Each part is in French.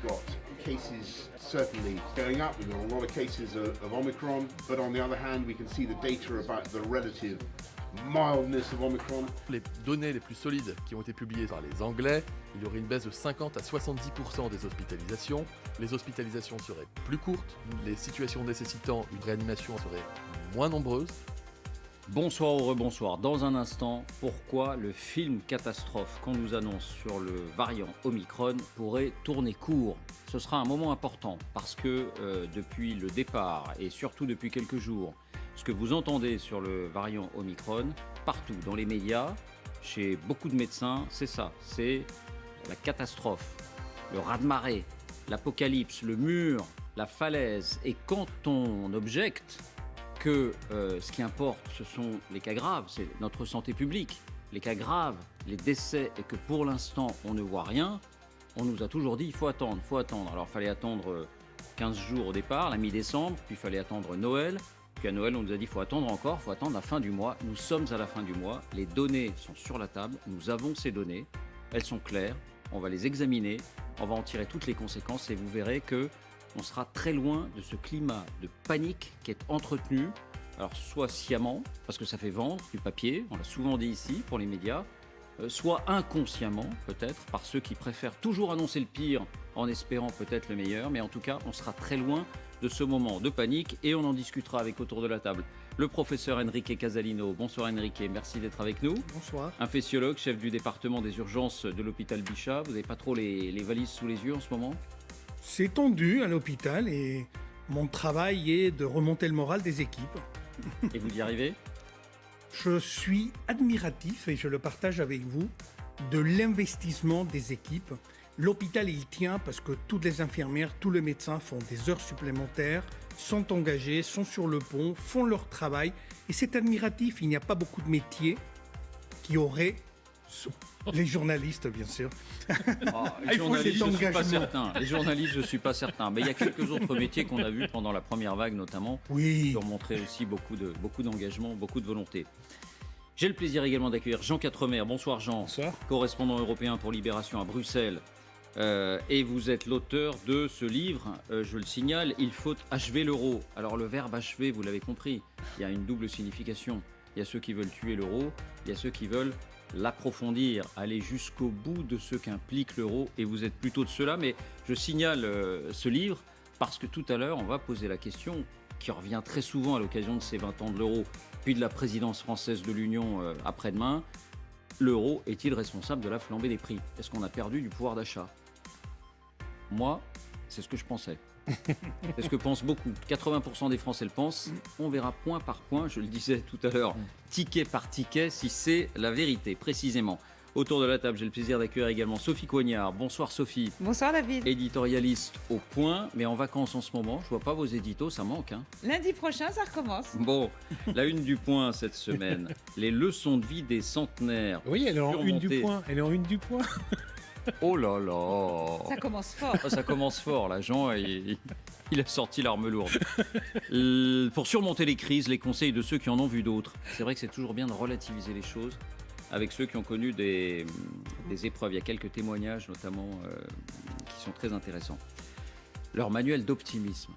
got cases certainly going up. We've got a lot of cases of Omicron, but on the other hand, we can see the data about the relative mildness of Omicron. Les données les plus solides qui ont été publiées par les Anglais, il y aurait une baisse de 50 à 70% des hospitalisations. Les hospitalisations seraient plus courtes, les situations nécessitant une réanimation seraient moins nombreuses. Bonsoir ou rebonsoir. Dans un instant, pourquoi le film catastrophe qu'on nous annonce sur le variant Omicron pourrait tourner court? Ce sera un moment important parce que depuis le départ et surtout depuis quelques jours, ce que vous entendez sur le variant Omicron, partout dans les médias, chez beaucoup de médecins, c'est ça, c'est la catastrophe, le raz-de-marée, l'apocalypse, le mur, la falaise. Et quand on objecte que ce qui importe, ce sont les cas graves, c'est notre santé publique, les cas graves, les décès, et que pour l'instant, on ne voit rien, on nous a toujours dit, il faut attendre, il faut attendre. Alors, il fallait attendre 15 jours au départ, la mi-décembre, puis il fallait attendre Noël. Puis à Noël, on nous a dit, il faut attendre encore, il faut attendre la fin du mois. Nous sommes à la fin du mois, les données sont sur la table, nous avons ces données, elles sont claires, on va les examiner, on va en tirer toutes les conséquences et vous verrez que on sera très loin de ce climat de panique qui est entretenu, alors soit sciemment, parce que ça fait vendre du papier, on l'a souvent dit ici pour les médias, soit inconsciemment peut-être, par ceux qui préfèrent toujours annoncer le pire en espérant peut-être le meilleur, mais en tout cas on sera très loin de ce moment de panique et on en discutera avec autour de la table le professeur Enrique Casalino. Bonsoir Enrique, merci d'être avec nous. Bonsoir. Infectiologue, chef du département des urgences de l'hôpital Bichat. Vous n'avez pas trop les valises sous les yeux en ce moment? C'est tendu à l'hôpital et mon travail est de remonter le moral des équipes. Et vous y arrivez? Je suis admiratif, et je le partage avec vous, de l'investissement des équipes. L'hôpital, il tient parce que toutes les infirmières, tous les médecins font des heures supplémentaires, sont engagés, sont sur le pont, font leur travail. Et c'est admiratif. Il n'y a pas beaucoup de métiers qui auraient... Les journalistes, bien sûr. Les journalistes, je ne suis pas certain. Les journalistes, je ne suis pas certain. Mais il y a quelques autres métiers qu'on a vus pendant la première vague, notamment, qui ont montré aussi beaucoup d'engagement, beaucoup de volonté. J'ai le plaisir également d'accueillir Jean Quatremer. Bonsoir Jean. Bonsoir. Correspondant européen pour Libération à Bruxelles. Et vous êtes l'auteur de ce livre, je le signale, Il faut achever l'euro. Alors le verbe achever, vous l'avez compris, il y a une double signification. Il y a ceux qui veulent tuer l'euro, il y a ceux qui veulent l'approfondir, aller jusqu'au bout de ce qu'implique l'euro, et vous êtes plutôt de cela. Mais je signale ce livre parce que tout à l'heure, on va poser la question qui revient très souvent à l'occasion de ces 20 ans de l'euro, puis de la présidence française de l'Union après-demain. L'euro est-il responsable de la flambée des prix? Est-ce qu'on a perdu du pouvoir d'achat? Moi, c'est ce que je pensais. C'est ce que pensent beaucoup. 80% des Français le pensent. On verra point par point, je le disais tout à l'heure, ticket par ticket, si c'est la vérité, précisément. Autour de la table, j'ai le plaisir d'accueillir également Sophie Coignard. Bonsoir Sophie. Bonsoir David. Éditorialiste au Point, mais en vacances en ce moment. Je vois pas vos éditos, ça manque. Hein. Lundi prochain, ça recommence. Bon, la une du Point cette semaine. Les leçons de vie des centenaires. Oui, elle est en une du surmontées. Point. Elle est en une du Point. Oh là là. Ça commence fort. Ah, ça commence fort, là. Jean, il a sorti l'arme lourde. Pour surmonter les crises, les conseils de ceux qui en ont vu d'autres. C'est vrai que c'est toujours bien de relativiser les choses avec ceux qui ont connu des épreuves. Il y a quelques témoignages, notamment, qui sont très intéressants. Leur manuel d'optimisme.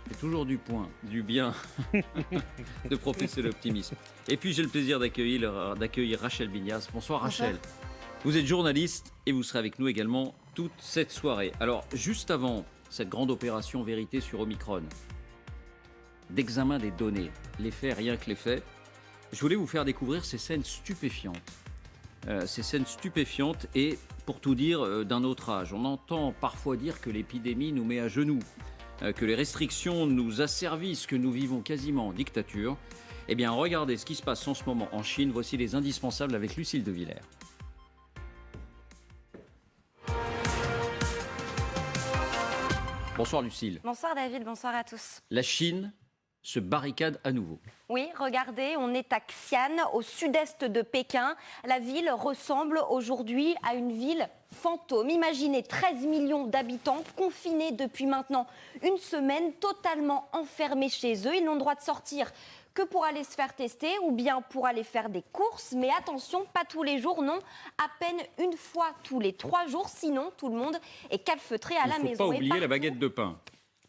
C'est toujours du point, du bien de professer l'optimisme. Et puis, j'ai le plaisir d'accueillir Rachel Bignaz. Bonsoir Rachel. Vous êtes journaliste et vous serez avec nous également toute cette soirée. Alors, juste avant cette grande opération vérité sur Omicron, d'examen des données, les faits, rien que les faits, je voulais vous faire découvrir ces scènes stupéfiantes. Et, pour tout dire, d'un autre âge. On entend parfois dire que l'épidémie nous met à genoux, que les restrictions nous asservissent, que nous vivons quasiment en dictature. Eh bien, regardez ce qui se passe en ce moment en Chine. Voici les indispensables avec Lucille de Villers. Bonsoir Lucille. Bonsoir David, bonsoir à tous. La Chine se barricade à nouveau. Oui, regardez, on est à Xi'an, au sud-est de Pékin. La ville ressemble aujourd'hui à une ville fantôme. Imaginez 13 millions d'habitants confinés depuis maintenant une semaine, totalement enfermés chez eux. Ils n'ont le droit de sortir que pour aller se faire tester ou bien pour aller faire des courses. Mais attention, pas tous les jours, non, à peine une fois tous les 3 jours, sinon tout le monde est calfeutré à la maison. Il ne faut pas oublier la baguette de pain.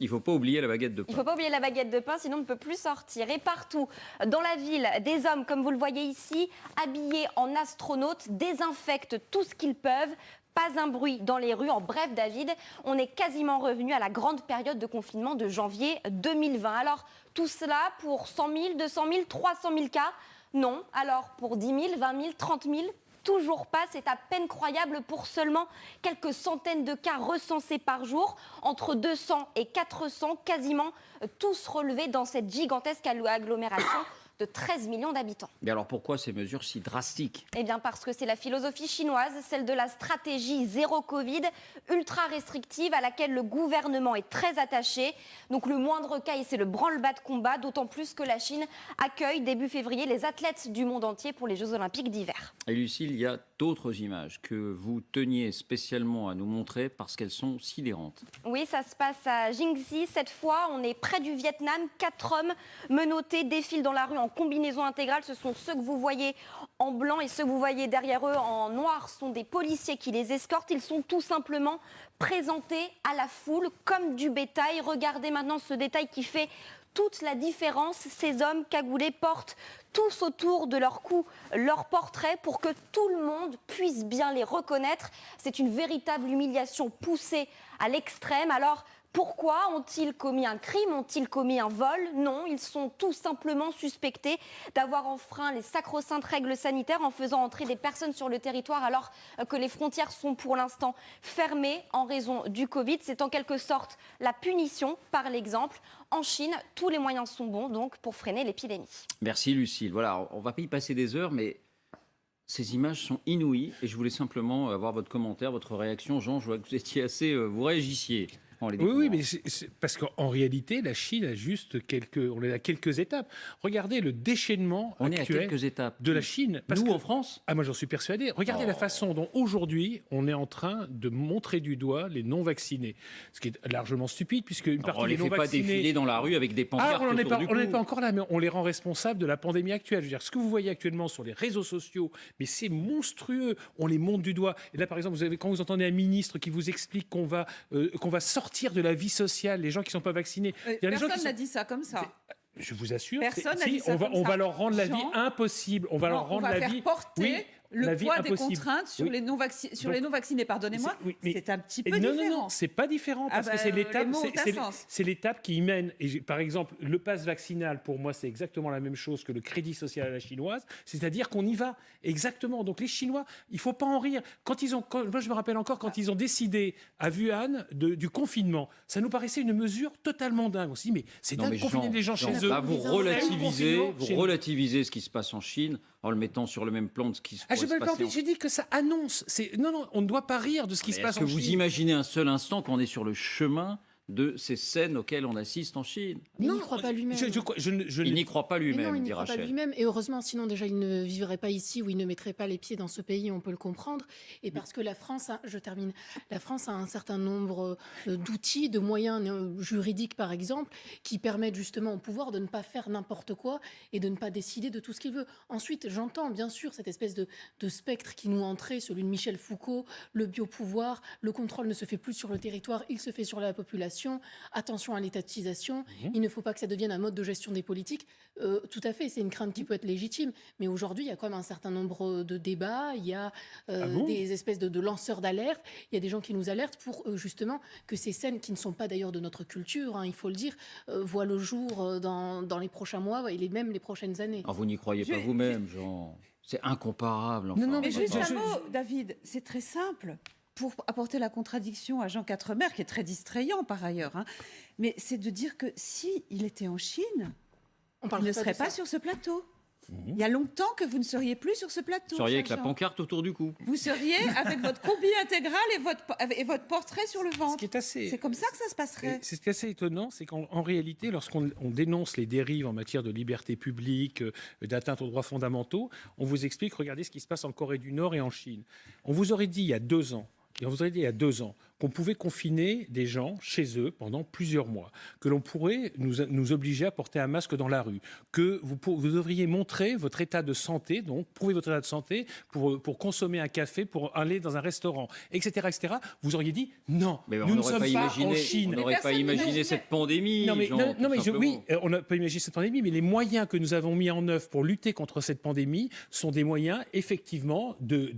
Il ne faut pas oublier la baguette de pain. Il ne faut pas oublier la baguette de pain, sinon on ne peut plus sortir. Et partout dans la ville, des hommes, comme vous le voyez ici, habillés en astronautes, désinfectent tout ce qu'ils peuvent. Pas un bruit dans les rues. En bref, David, on est quasiment revenu à la grande période de confinement de janvier 2020. Alors, tout cela pour 100 000, 200 000, 300 000 cas? Non. Alors, pour 10 000, 20 000, 30 000? Toujours pas, c'est à peine croyable pour seulement quelques centaines de cas recensés par jour, entre 200 et 400, quasiment tous relevés dans cette gigantesque agglomération de 13 millions d'habitants. Mais alors pourquoi ces mesures si drastiques? Eh bien parce que c'est la philosophie chinoise, celle de la stratégie zéro Covid, ultra restrictive, à laquelle le gouvernement est très attaché. Donc le moindre cas, et c'est le branle-bas de combat, d'autant plus que la Chine accueille début février les athlètes du monde entier pour les Jeux Olympiques d'hiver. Et Lucille, il y a d'autres images que vous teniez spécialement à nous montrer parce qu'elles sont sidérantes. Oui, ça se passe à Jingxi. Cette fois, on est près du Vietnam. 4 hommes menottés défilent dans la rue en combinaison intégrale. Ce sont ceux que vous voyez en blanc et ceux que vous voyez derrière eux en noir sont des policiers qui les escortent. Ils sont tout simplement présentés à la foule comme du bétail. Regardez maintenant ce détail qui fait toute la différence. Ces hommes cagoulés portent tous autour de leur cou leur portrait pour que tout le monde puisse bien les reconnaître. C'est une véritable humiliation poussée à l'extrême. Alors, pourquoi ont-ils commis un crime? Ont-ils commis un vol? Non, ils sont tout simplement suspectés d'avoir enfreint les sacro-saintes règles sanitaires en faisant entrer des personnes sur le territoire alors que les frontières sont pour l'instant fermées en raison du Covid. C'est en quelque sorte la punition par l'exemple. En Chine, tous les moyens sont bons donc pour freiner l'épidémie. Merci Lucille. Voilà, on ne va pas y passer des heures, mais ces images sont inouïes et je voulais simplement avoir votre commentaire, votre réaction. Jean, je vois que vous étiez assez... vous réagissiez. Oui, mais c'est parce qu'en réalité, la Chine a juste on est à quelques étapes. Regardez le déchaînement on actuel est à quelques étapes de la Chine. Nous, en France? Moi, j'en suis persuadé. Regardez la façon dont aujourd'hui, on est en train de montrer du doigt les non-vaccinés. Ce qui est largement stupide, puisque une partie des non-vaccinés... On ne les fait pas défiler dans la rue avec des pancartes autour du cou. On n'est pas encore là, mais on les rend responsables de la pandémie actuelle. Je veux dire, ce que vous voyez actuellement sur les réseaux sociaux, mais c'est monstrueux. On les montre du doigt. Et là, par exemple, quand vous entendez un ministre qui vous explique qu'on va sortir de la vie sociale, les gens qui ne sont pas vaccinés. Personne n'a dit ça comme ça. Je vous assure, Personne n'a dit ça on va leur rendre la vie impossible. On va leur rendre la vie. Porter le poids des contraintes sur les non-vaccinés. Pardonnez-moi, c'est un petit peu différent. Non, c'est pas différent parce que c'est l'étape qui y mène. Et par exemple, le pass vaccinal, pour moi, c'est exactement la même chose que le crédit social à la chinoise. C'est-à-dire qu'on y va exactement. Donc les Chinois, il faut pas en rire. Moi, je me rappelle encore quand ils ont décidé à Wuhan du confinement, ça nous paraissait une mesure totalement dingue. On s'est dit mais c'est dingue de confiner les gens chez eux. Vous relativisez ce qui se passe en Chine en le mettant sur le même plan de ce qui se passe en Chine. J'ai dit que ça annonce. Non, on ne doit pas rire de ce qui se passe en Chine. Est-ce que vous imaginez un seul instant qu'on est sur le chemin de ces scènes auxquelles on assiste en Chine? Il n'y croit pas lui-même. Il n'y croit pas lui-même, dit Rachel. Pas lui-même. Et heureusement, sinon déjà, il ne vivrait pas ici ou il ne mettrait pas les pieds dans ce pays, on peut le comprendre. Et parce que la France, je termine, la France a un certain nombre d'outils, de moyens juridiques, par exemple, qui permettent justement au pouvoir de ne pas faire n'importe quoi et de ne pas décider de tout ce qu'il veut. Ensuite, j'entends bien sûr cette espèce de spectre qui nous entrait, celui de Michel Foucault, le biopouvoir, le contrôle ne se fait plus sur le territoire, il se fait sur la population. Attention à l'étatisation, il ne faut pas que ça devienne un mode de gestion des politiques. Tout à fait, c'est une crainte qui peut être légitime, mais aujourd'hui, il y a quand même un certain nombre de débats, il y a des espèces de lanceurs d'alerte, il y a des gens qui nous alertent pour justement que ces scènes qui ne sont pas d'ailleurs de notre culture, il faut le dire, voient le jour dans les prochains mois et même les prochaines années. Vous n'y croyez pas vous-même, Jean? C'est incomparable. Enfin. Non, mais juste un mot, David, c'est très simple. Pour apporter la contradiction à Jean Quatremer, qui est très distrayant par ailleurs, mais c'est de dire que s'il était en Chine, il ne serait pas sur ce plateau. Il y a longtemps que vous ne seriez plus sur ce plateau. Vous seriez avec la pancarte autour du cou. Vous seriez avec votre combi intégral et votre portrait sur le ventre. C'est comme ça que ça se passerait. C'est ce qui est assez étonnant, c'est qu'en réalité, lorsqu'on dénonce les dérives en matière de liberté publique, d'atteinte aux droits fondamentaux, on vous explique, regardez ce qui se passe en Corée du Nord et en Chine. On vous aurait dit il y a 2 ans, qu'on pouvait confiner des gens chez eux pendant plusieurs mois, que l'on pourrait nous obliger à porter un masque dans la rue, que vous devriez montrer votre état de santé, donc prouver votre état de santé pour consommer un café, pour aller dans un restaurant, etc., etc., vous auriez dit non, Mais nous ne sommes pas en Chine. On n'aurait pas imaginé cette pandémie. Non, mais, Jean, oui, on n'a pas imaginé cette pandémie, mais les moyens que nous avons mis en œuvre pour lutter contre cette pandémie sont des moyens, effectivement, des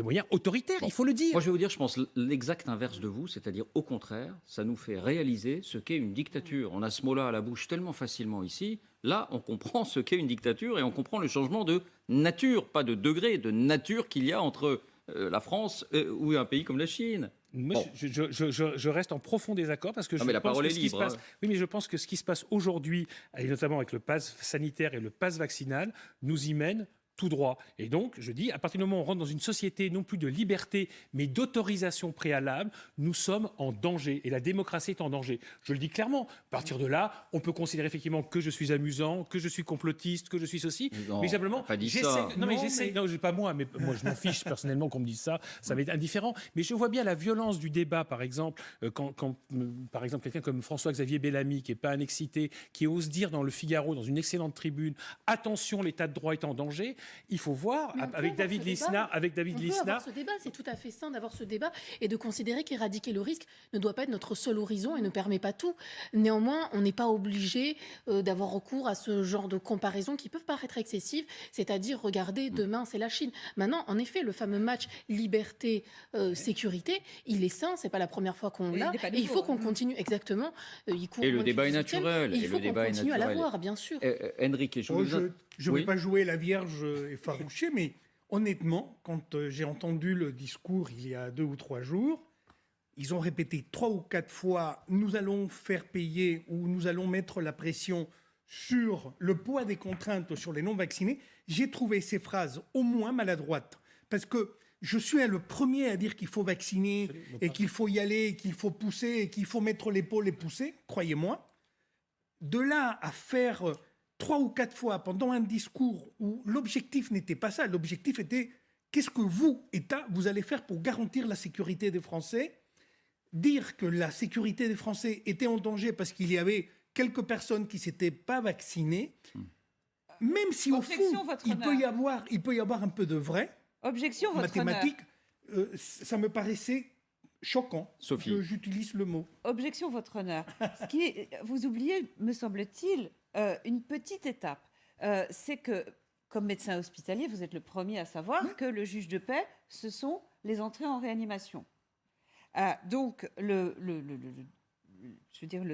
moyens autoritaires, il faut le dire. Moi, je vais vous dire, je pense l'exact inverse de vous, c'est-à-dire au contraire, ça nous fait réaliser ce qu'est une dictature. On a ce mot-là à la bouche tellement facilement ici. Là, on comprend ce qu'est une dictature et on comprend le changement de nature, pas de degré, de nature qu'il y a entre la France ou un pays comme la Chine. Moi, je reste en profond désaccord parce que je pense que ce qui se passe, oui, mais je pense que ce qui se passe aujourd'hui, et notamment avec le pass sanitaire et le pass vaccinal, nous y mène tout droit. Et donc, je dis, à partir du moment où on rentre dans une société non plus de liberté, mais d'autorisation préalable, nous sommes en danger. Et la démocratie est en danger. Je le dis clairement. À partir de là, on peut considérer effectivement que je suis amusant, que je suis complotiste, que je suis ceci. Non, mais simplement, j'essaie. Non, pas moi, mais moi, je m'en fiche personnellement qu'on me dise ça. Ça m'est indifférent. Mais je vois bien la violence du débat, par exemple, quand par exemple, quelqu'un comme François-Xavier Bellamy, qui n'est pas un excité, qui ose dire dans le Figaro, dans une excellente tribune, attention, l'état de droit est en danger. Il faut voir, avec David Lisnard, ce débat, c'est tout à fait sain d'avoir ce débat et de considérer qu'éradiquer le risque ne doit pas être notre seul horizon et ne permet pas tout. Néanmoins, on n'est pas obligé d'avoir recours à ce genre de comparaisons qui peuvent paraître excessives, c'est-à-dire, regardez, demain, c'est la Chine. Maintenant, en effet, le fameux match liberté-sécurité, il est sain, c'est pas la première fois qu'on l'a, et il faut qu'on continue, exactement. Et le débat est naturel. Il faut qu'on continue à l'avoir, bien sûr. Enrique, je ne vais pas jouer la Vierge effarouchée, mais honnêtement, quand j'ai entendu le discours il y a 2 ou 3 jours, ils ont répété 3 ou 4 fois « nous allons faire payer » ou « nous allons mettre la pression sur le poids des contraintes sur les non-vaccinés », j'ai trouvé ces phrases au moins maladroites. Parce que je suis le premier à dire qu'il faut vacciner et qu'il faut y aller, qu'il faut pousser et qu'il faut mettre l'épaule et pousser, croyez-moi. De là à faire 3 ou 4 fois pendant un discours où l'objectif n'était pas ça, l'objectif était qu'est-ce que vous, État, vous allez faire pour garantir la sécurité des Français, dire que la sécurité des Français était en danger parce qu'il y avait quelques personnes qui ne s'étaient pas vaccinées, même si au fond, il peut y avoir un peu de vrai, Objection, mathématique, ça me paraissait choquant. Sophie. J'utilise le mot. Objection, votre honneur. Vous oubliez, me semble-t-il, une petite étape. C'est que, comme médecin hospitalier, vous êtes le premier à savoir que le juge de paix, ce sont les entrées en réanimation. Donc, le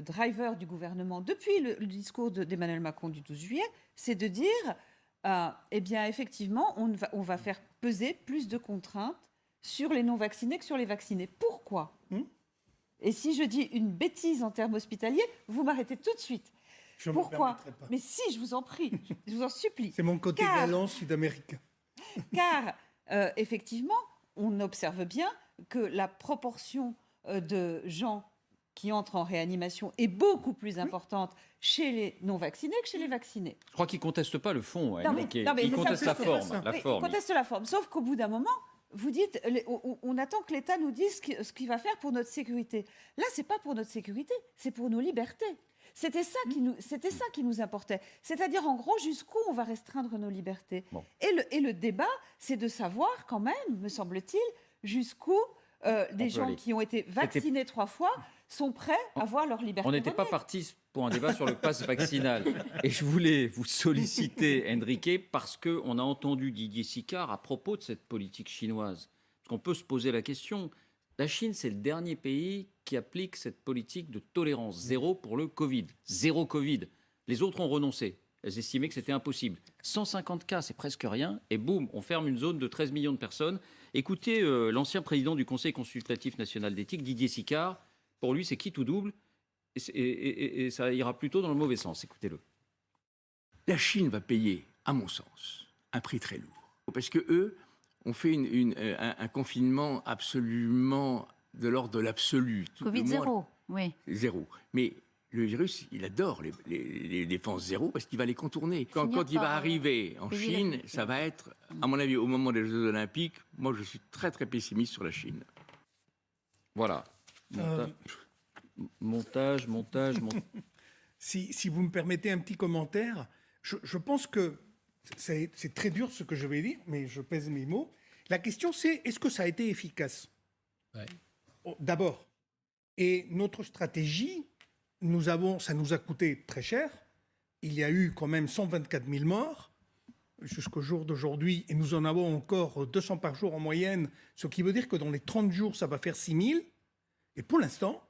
driver du gouvernement, depuis le discours d'Emmanuel Macron du 12 juillet, c'est de dire, eh bien, effectivement, on va faire peser plus de contraintes sur les non-vaccinés que sur les vaccinés. Pourquoi Et si je dis une bêtise en termes hospitaliers, vous m'arrêtez tout de suite. Pourquoi? Mais si, je vous en prie, je vous en supplie. C'est mon côté galant sud-américain. Car, effectivement, on observe bien que la proportion de gens qui entrent en réanimation est beaucoup plus importante chez les non-vaccinés que chez les vaccinés. Je crois qu'ils ne contestent pas le fond. Ils contestent la forme. Ils contestent la forme. Sauf qu'au bout d'un moment, vous dites, on attend que l'État nous dise ce qu'il va faire pour notre sécurité. Là, ce n'est pas pour notre sécurité, c'est pour nos libertés. C'était ça qui nous importait. C'est-à-dire, en gros, jusqu'où on va restreindre nos libertés. Bon. Et le débat, c'est de savoir quand même, me semble-t-il, jusqu'où des gens qui ont été vaccinés 3 fois sont prêts à voir leur liberté. On n'était pas parti pour un débat sur le pass vaccinal. Et je voulais vous solliciter, Enrique, parce qu'on a entendu Didier Sicard à propos de cette politique chinoise. Parce qu'on peut se poser la question. La Chine, c'est le dernier pays qui applique cette politique de tolérance zéro pour le Covid. Zéro Covid. Les autres ont renoncé. Elles estimaient que c'était impossible. 150 cas, c'est presque rien. Et boum, on ferme une zone de 13 millions de personnes. Écoutez l'ancien président du Conseil consultatif national d'éthique, Didier Sicard. Pour lui, c'est quitte ou double. Et ça ira plutôt dans le mauvais sens. Écoutez-le. La Chine va payer, à mon sens, un prix très lourd. Parce que eux ont fait un confinement absolument de l'ordre de l'absolu. Covid zéro, oui. Zéro. Mais le virus, il adore les défenses zéro parce qu'il va les contourner. Quand il va arriver en Chine, ça va être, à mon avis, au moment des Jeux Olympiques, moi je suis très très pessimiste sur la Chine. Voilà. Montage. Si vous me permettez un petit commentaire, je pense que c'est très dur ce que je vais dire, mais je pèse mes mots. La question c'est, est-ce que ça a été efficace? D'abord. Et notre stratégie, ça nous a coûté très cher. Il y a eu quand même 124 000 morts jusqu'au jour d'aujourd'hui, et nous en avons encore 200 par jour en moyenne, ce qui veut dire que dans les 30 jours, ça va faire 6 000. Et pour l'instant,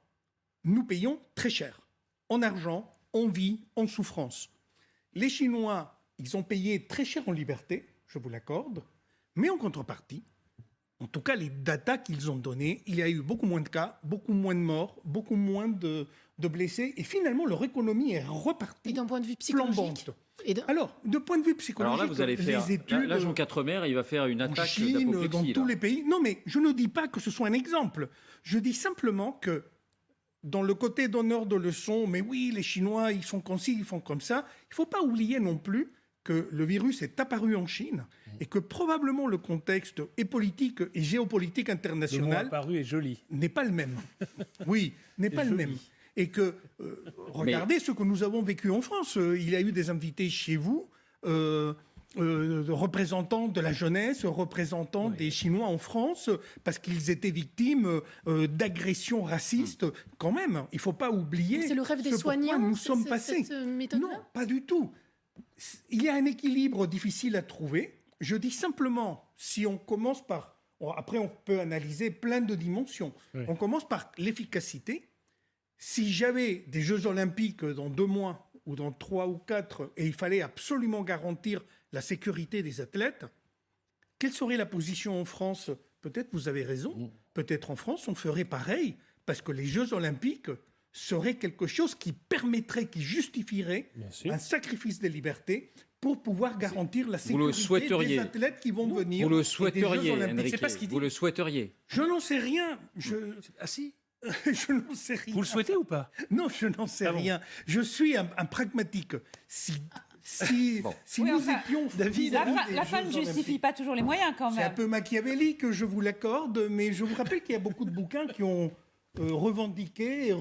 nous payons très cher, en argent, en vie, en souffrance. Les Chinois, ils ont payé très cher en liberté, je vous l'accorde, mais en contrepartie, en tout cas les datas qu'ils ont données, il y a eu beaucoup moins de cas, beaucoup moins de morts, beaucoup moins de blessés, et finalement leur économie est repartie. Et d'un point de vue psychologique Alors, de point de vue psychologique, alors là, vous allez faire, les études... Là, Jean Quatremer, il va faire une attaque en Chine, dans tous les pays... Non, mais je ne dis pas que ce soit un exemple. Je dis simplement que dans le côté donneur de leçons, mais oui, les Chinois, ils font comme ci, ils font comme ça, il ne faut pas oublier non plus que le virus est apparu en Chine et que probablement le contexte et politique et géopolitique international... Le mot apparu est joli. ...n'est pas le même. Oui, n'est pas le même. Et que, regardez ce que nous avons vécu en France. Il y a eu des invités chez vous, représentants de la jeunesse, représentants des Chinois en France, parce qu'ils étaient victimes d'agressions racistes. Quand même, il ne faut pas oublier... C'est le rêve des soignants, nous sommes passés. Cette méthode-là ? Non, pas du tout. Il y a un équilibre difficile à trouver. Je dis simplement, si on commence par... Après, on peut analyser plein de dimensions. Oui. On commence par l'efficacité. Si j'avais des Jeux Olympiques dans 2 mois ou dans 3 ou 4 et il fallait absolument garantir la sécurité des athlètes, quelle serait la position en France? Peut-être vous avez raison. Peut-être en France, on ferait pareil parce que les Jeux Olympiques seraient quelque chose qui permettrait, qui justifierait un sacrifice des libertés pour pouvoir garantir la sécurité des athlètes qui vont venir. Vous le souhaiteriez, Enrique, vous le souhaiteriez. Je n'en sais rien. Ah si. Je n'en sais rien. Vous le souhaitez ou pas? Non, je n'en sais rien. Je suis un pragmatique. Si nous étions... David, la fin ne justifie pas toujours les moyens quand même. C'est un peu machiavélique, je vous l'accorde, mais je vous rappelle qu'il y a beaucoup de bouquins qui ont revendiqué et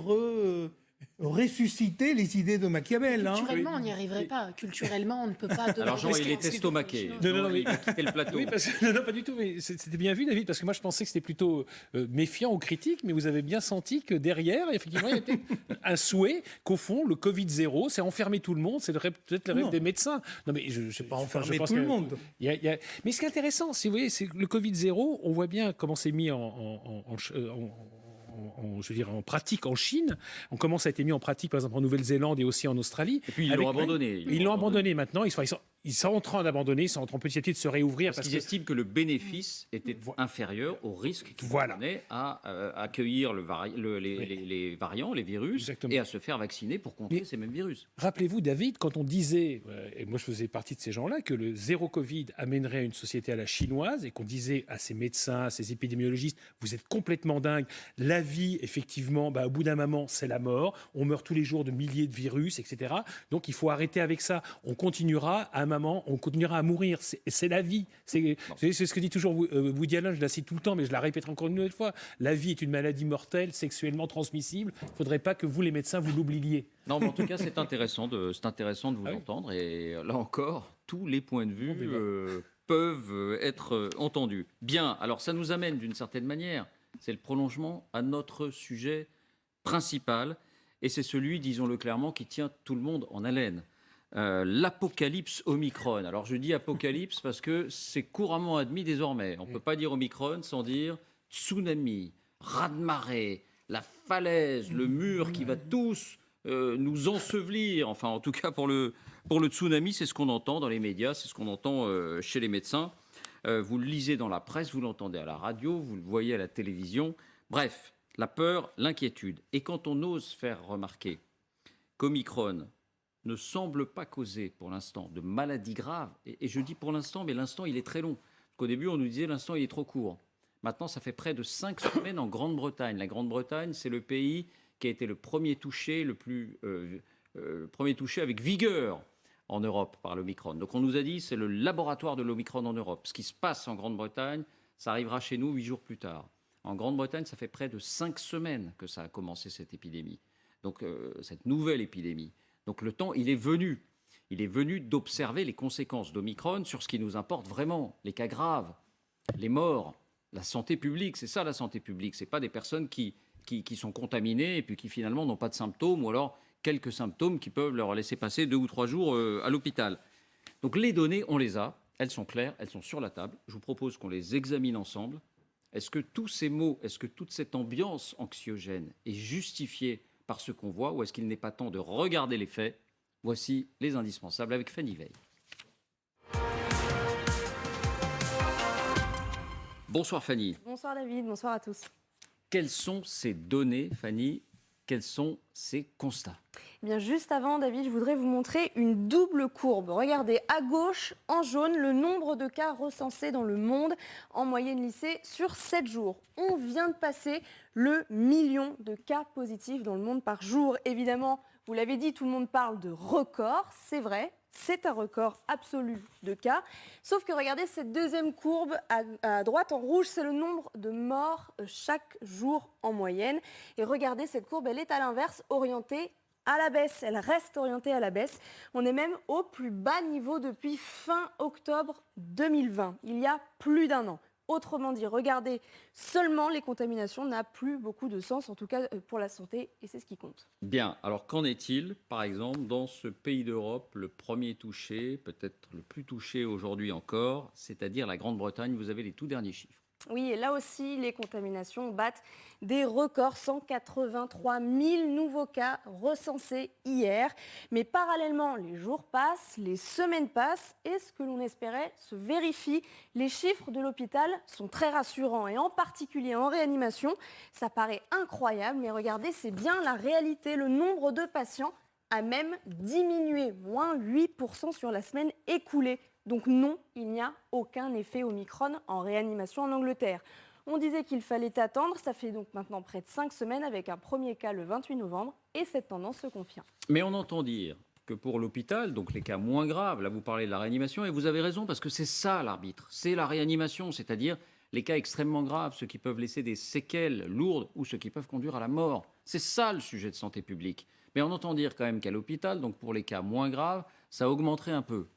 ressuscité les idées de Machiavel. Culturellement, on n'y arriverait pas. Culturellement, on ne peut pas... Alors Jean, il est estomaqué. Non, il a quitté le plateau. Oui, non, pas du tout. Mais c'était bien vu, David, parce que moi, je pensais que c'était plutôt méfiant ou critique, mais vous avez bien senti que derrière, effectivement, il y avait un souhait qu'au fond, le Covid-0, c'est enfermer tout le monde, c'est peut-être le rêve des médecins. Non, mais je ne sais pas enfermer tout le monde. Mais ce qui est intéressant, si vous voyez, c'est que le Covid-0, on voit bien comment c'est mis en pratique en Chine. On commence à être mis en pratique, par exemple, en Nouvelle-Zélande et aussi en Australie. Et puis ils l'ont abandonné. Ils l'ont abandonné maintenant. Ils sont en train d'abandonner, ils sont en train petit à petit de se réouvrir. Parce qu'ils estiment que le bénéfice était inférieur au risque qu'ils prenaient à accueillir les variants, les virus, exactement, et à se faire vacciner pour contrer ces mêmes virus. Rappelez-vous, David, quand on disait, et moi je faisais partie de ces gens-là, que le zéro Covid amènerait à une société à la chinoise, et qu'on disait à ces médecins, à ces épidémiologistes, vous êtes complètement dingues, la vie, effectivement, au bout d'un moment, c'est la mort, on meurt tous les jours de milliers de virus, etc. Donc il faut arrêter avec ça. On continuera à un moment, on continuera à mourir. C'est la vie. C'est ce que dit toujours Woody Allen, je la cite tout le temps, mais je la répéterai encore une nouvelle fois. La vie est une maladie mortelle, sexuellement transmissible. Il ne faudrait pas que vous, les médecins, vous l'oubliez. Non, mais en tout cas, c'est intéressant de vous entendre. Et là encore, tous les points de vue peuvent être entendus. Bien, alors ça nous amène d'une certaine manière, c'est le prolongement à notre sujet principal. Et c'est celui, disons-le clairement, qui tient tout le monde en haleine. L'apocalypse Omicron. Alors je dis apocalypse parce que c'est couramment admis désormais. On ne peut pas dire Omicron sans dire tsunami, raz-de-marée, la falaise, le mur qui va tous nous ensevelir. Enfin, en tout cas, pour le tsunami, c'est ce qu'on entend dans les médias, c'est ce qu'on entend chez les médecins. Vous le lisez dans la presse, vous l'entendez à la radio, vous le voyez à la télévision. Bref, la peur, l'inquiétude. Et quand on ose faire remarquer qu'Omicron ne semble pas causer pour l'instant de maladies graves, et je dis pour l'instant, mais l'instant il est très long. Parce qu'au début on nous disait l'instant il est trop court. Maintenant ça fait près de 5 semaines en Grande-Bretagne. La Grande-Bretagne c'est le pays qui a été le premier touché, premier touché avec vigueur en Europe par l'Omicron. Donc on nous a dit c'est le laboratoire de l'Omicron en Europe. Ce qui se passe en Grande-Bretagne, ça arrivera chez nous 8 jours plus tard. En Grande-Bretagne, ça fait près de 5 semaines que ça a commencé cette épidémie, donc cette nouvelle épidémie. Donc le temps, il est venu. Il est venu d'observer les conséquences d'Omicron sur ce qui nous importe vraiment, les cas graves, les morts, la santé publique. C'est ça la santé publique, ce n'est pas des personnes qui sont contaminées et puis qui finalement n'ont pas de symptômes ou alors quelques symptômes qui peuvent leur laisser passer 2 ou 3 jours à l'hôpital. Donc les données, on les a, elles sont claires, elles sont sur la table. Je vous propose qu'on les examine ensemble. Est-ce que tous ces mots, est-ce que toute cette ambiance anxiogène est justifiée par ce qu'on voit ou est-ce qu'il n'est pas temps de regarder les faits? Voici les indispensables avec Fanny Veil. Bonsoir Fanny. Bonsoir David, bonsoir à tous. Quelles sont ces données, Fanny? Quels sont ces constats? Eh bien, juste avant, David, je voudrais vous montrer une double courbe. Regardez, à gauche, en jaune, le nombre de cas recensés dans le monde en moyenne lycée sur 7 jours. On vient de passer le million de cas positifs dans le monde par jour. Évidemment, vous l'avez dit, tout le monde parle de record, c'est vrai. C'est un record absolu de cas. Sauf que regardez cette deuxième courbe à droite en rouge, c'est le nombre de morts chaque jour en moyenne. Et regardez cette courbe, elle est à l'inverse, orientée à la baisse. Elle reste orientée à la baisse. On est même au plus bas niveau depuis fin octobre 2020, il y a plus d'un an. Autrement dit, regardez, seulement les contaminations n'a plus beaucoup de sens, en tout cas pour la santé, et c'est ce qui compte. Bien, alors qu'en est-il, par exemple, dans ce pays d'Europe, le premier touché, peut-être le plus touché aujourd'hui encore, c'est-à-dire la Grande-Bretagne? Vous avez les tout derniers chiffres. Oui, et là aussi, les contaminations battent des records. 183 000 nouveaux cas recensés hier. Mais parallèlement, les jours passent, les semaines passent et ce que l'on espérait se vérifie. Les chiffres de l'hôpital sont très rassurants et en particulier en réanimation. Ça paraît incroyable, mais regardez, c'est bien la réalité. Le nombre de patients a même diminué, moins 8% sur la semaine écoulée. Donc non, il n'y a aucun effet Omicron en réanimation en Angleterre. On disait qu'il fallait attendre, ça fait donc maintenant près de 5 semaines avec un premier cas le 28 novembre et cette tendance se confirme. Mais on entend dire que pour l'hôpital, donc les cas moins graves, là vous parlez de la réanimation et vous avez raison parce que c'est ça l'arbitre, c'est la réanimation, c'est-à-dire les cas extrêmement graves, ceux qui peuvent laisser des séquelles lourdes ou ceux qui peuvent conduire à la mort. C'est ça le sujet de santé publique. Mais on entend dire quand même qu'à l'hôpital, donc pour les cas moins graves, ça augmenterait un peu.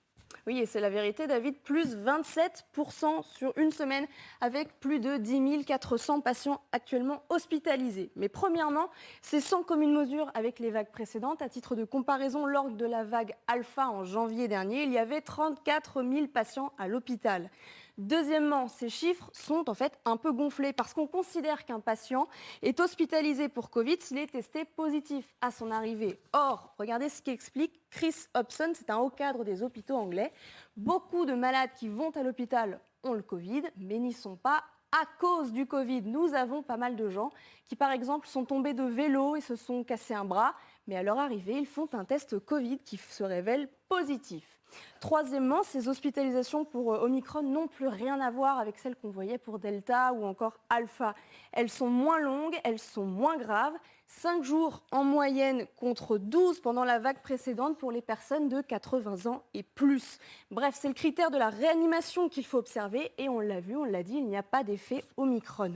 Oui, et c'est la vérité, David, plus 27% sur une semaine, avec plus de 10 400 patients actuellement hospitalisés. Mais premièrement, c'est sans commune mesure avec les vagues précédentes. À titre de comparaison, lors de la vague Alpha en janvier dernier, il y avait 34 000 patients à l'hôpital. Deuxièmement, ces chiffres sont en fait un peu gonflés parce qu'on considère qu'un patient est hospitalisé pour Covid s'il est testé positif à son arrivée. Or, regardez ce qu'explique Chris Hobson, c'est un haut cadre des hôpitaux anglais. Beaucoup de malades qui vont à l'hôpital ont le Covid, mais n'y sont pas à cause du Covid. Nous avons pas mal de gens qui, par exemple, sont tombés de vélo et se sont cassés un bras, mais à leur arrivée, ils font un test Covid qui se révèle positif. Troisièmement, ces hospitalisations pour Omicron n'ont plus rien à voir avec celles qu'on voyait pour Delta ou encore Alpha. Elles sont moins longues, elles sont moins graves. 5 jours en moyenne contre 12 pendant la vague précédente pour les personnes de 80 ans et plus. Bref, c'est le critère de la réanimation qu'il faut observer et on l'a vu, on l'a dit, il n'y a pas d'effet Omicron.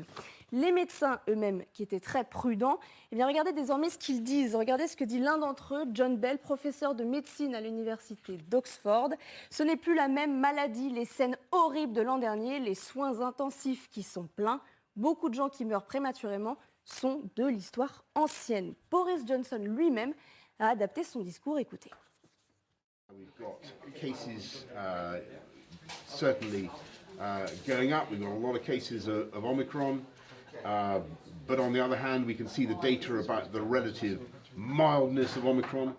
Les médecins eux-mêmes, qui étaient très prudents, eh bien regardez désormais ce qu'ils disent. Regardez ce que dit l'un d'entre eux, John Bell, professeur de médecine à l'université d'Oxford. Ce n'est plus la même maladie, les scènes horribles de l'an dernier, les soins intensifs qui sont pleins, beaucoup de gens qui meurent prématurément sont de l'histoire ancienne. Boris Johnson lui-même a adapté son discours. Écoutez. We've got cases certainly going up. We've got a lot of cases of Omicron. But on the other hand, we can see the data about the relative mildness of Omicron.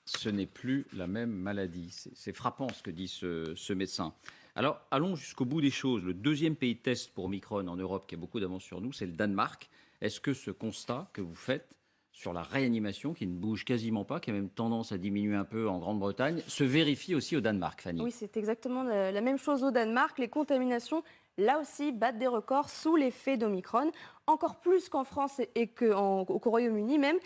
Ce n'est plus la même maladie. C'est frappant ce que dit ce médecin. Alors, allons jusqu'au bout des choses. Le deuxième pays de test pour Omicron en Europe qui a beaucoup d'avance sur nous, c'est le Danemark. Est-ce que ce constat que vous faites sur la réanimation, qui ne bouge quasiment pas, qui a même tendance à diminuer un peu en Grande-Bretagne, se vérifie aussi au Danemark, Fanny? Oui, c'est exactement la même chose au Danemark. Les contaminations, là aussi, battent des records sous l'effet d'Omicron, encore plus qu'en France et qu'au Royaume-Uni même.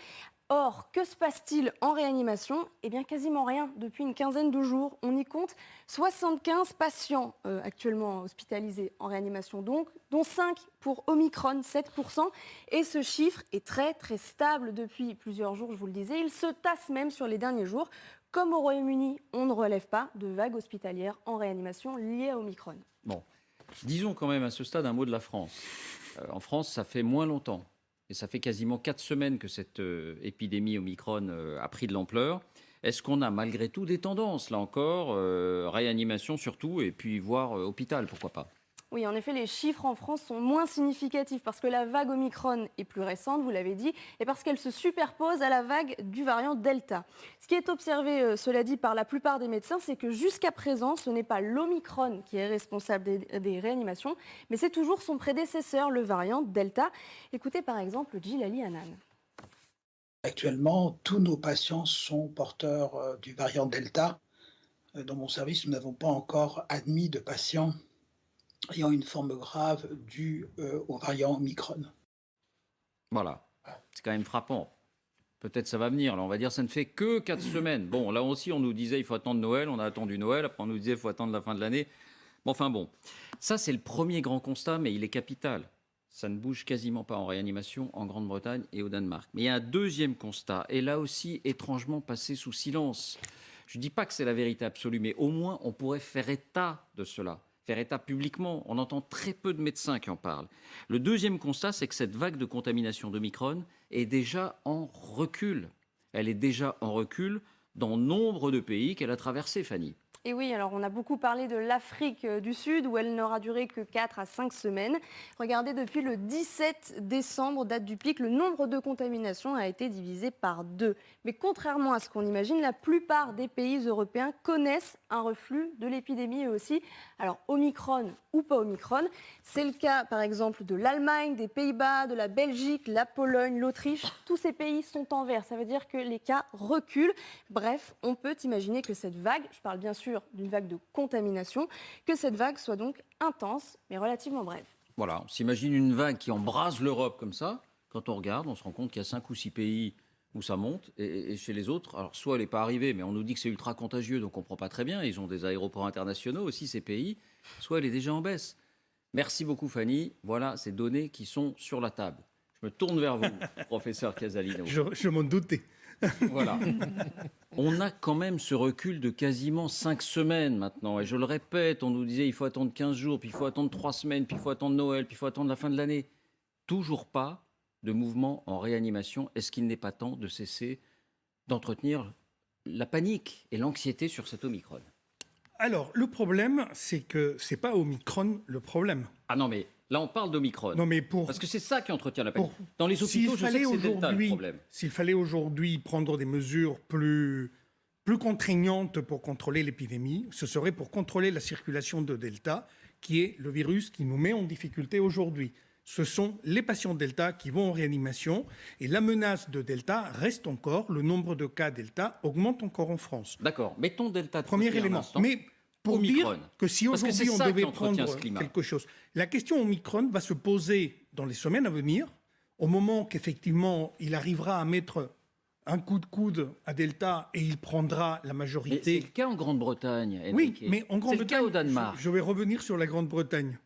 Or, que se passe-t-il en réanimation? Eh bien, quasiment rien. Depuis une quinzaine de jours, on y compte 75 patients actuellement hospitalisés en réanimation, donc, dont 5 pour Omicron, 7%. Et ce chiffre est très, très stable depuis plusieurs jours, je vous le disais. Il se tasse même sur les derniers jours. Comme au Royaume-Uni, on ne relève pas de vagues hospitalières en réanimation liées à Omicron. Bon, disons quand même à ce stade un mot de la France. En France, ça fait moins longtemps. Et ça fait quasiment 4 semaines que cette épidémie Omicron a pris de l'ampleur. Est-ce qu'on a malgré tout des tendances, là encore, réanimation surtout, et puis voire hôpital, pourquoi pas? Oui, en effet, les chiffres en France sont moins significatifs parce que la vague Omicron est plus récente, vous l'avez dit, et parce qu'elle se superpose à la vague du variant Delta. Ce qui est observé, cela dit, par la plupart des médecins, c'est que jusqu'à présent, ce n'est pas l'Omicron qui est responsable des réanimations, mais c'est toujours son prédécesseur, le variant Delta. Écoutez par exemple Djilali Hannan. Actuellement, tous nos patients sont porteurs du variant Delta. Dans mon service, nous n'avons pas encore admis de patients ayant une forme grave due au variant Omicron. Voilà, c'est quand même frappant. Peut-être ça va venir, là on va dire ça ne fait que 4 semaines. Bon, là aussi on nous disait il faut attendre Noël, on a attendu Noël, après on nous disait il faut attendre la fin de l'année. Bon, enfin bon, ça c'est le premier grand constat, mais il est capital. Ça ne bouge quasiment pas en réanimation en Grande-Bretagne et au Danemark. Mais il y a un deuxième constat, et là aussi étrangement passé sous silence. Je ne dis pas que c'est la vérité absolue, mais au moins on pourrait faire état de cela. Faire état publiquement. On entend très peu de médecins qui en parlent. Le deuxième constat, c'est que cette vague de contamination d'Omicron est déjà en recul. Elle est déjà en recul dans nombre de pays qu'elle a traversés, Fanny. Et oui, alors on a beaucoup parlé de l'Afrique du Sud où elle n'aura duré que 4 à 5 semaines. Regardez, depuis le 17 décembre, date du pic, le nombre de contaminations a été divisé par 2. Mais contrairement à ce qu'on imagine, la plupart des pays européens connaissent un reflux de l'épidémie eux aussi. Alors Omicron ou pas Omicron, c'est le cas par exemple de l'Allemagne, des Pays-Bas, de la Belgique, la Pologne, l'Autriche. Tous ces pays sont en vert, ça veut dire que les cas reculent. Bref, on peut imaginer que cette vague, je parle bien sûr d'une vague de contamination, que cette vague soit donc intense, mais relativement brève. Voilà, on s'imagine une vague qui embrase l'Europe comme ça. Quand on regarde, on se rend compte qu'il y a 5 ou 6 pays où ça monte, et chez les autres, alors soit elle n'est pas arrivée, mais on nous dit que c'est ultra contagieux, donc on ne comprend pas très bien, ils ont des aéroports internationaux aussi, ces pays, soit elle est déjà en baisse. Merci beaucoup Fanny, voilà ces données qui sont sur la table. Je me tourne vers vous, professeur Casalino. Je m'en doutais. Voilà. On a quand même ce recul de quasiment 5 semaines maintenant. Et je le répète, on nous disait il faut attendre 15 jours, puis il faut attendre 3 semaines, puis il faut attendre Noël, puis il faut attendre la fin de l'année. Toujours pas de mouvement en réanimation. Est-ce qu'il n'est pas temps de cesser d'entretenir la panique et l'anxiété sur cet Omicron? Alors, le problème, c'est que ce n'est pas Omicron le problème. Ah non, mais là, on parle d'Omicron. Non, mais parce que c'est ça qui entretient la panique. Dans les hôpitaux, je sais que c'est Delta le problème. S'il fallait aujourd'hui prendre des mesures plus contraignantes pour contrôler l'épidémie, ce serait pour contrôler la circulation de Delta, qui est le virus qui nous met en difficulté aujourd'hui. Ce sont les patients Delta qui vont en réanimation et la menace de Delta reste encore. Le nombre de cas Delta augmente encore en France. D'accord. Mettons Delta de Premier élément. Mais pour Omicron. dire que si aujourd'hui on devait prendre quelque chose, la question Omicron va se poser dans les semaines à venir, au moment qu'effectivement il arrivera à mettre un coup de coude à Delta et il prendra la majorité. C'est le cas en Grande-Bretagne. Oui, mais en Grande-Bretagne, c'est le cas au Danemark. Je vais revenir sur la Grande-Bretagne.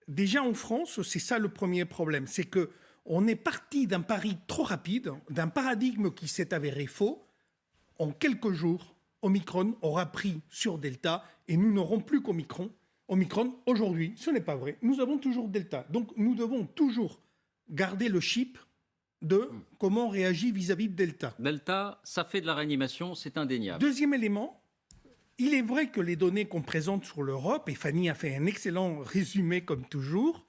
Déjà en France, c'est ça le premier problème, c'est que on est parti d'un pari trop rapide, d'un paradigme qui s'est avéré faux. En quelques jours, Omicron aura pris sur Delta et nous n'aurons plus qu'Omicron. Omicron, aujourd'hui, ce n'est pas vrai. Nous avons toujours Delta. Donc nous devons toujours garder le chip de comment on réagit vis-à-vis de Delta. Delta, ça fait de la réanimation, c'est indéniable. Deuxième élément, il est vrai que les données qu'on présente sur l'Europe, et Fanny a fait un excellent résumé comme toujours,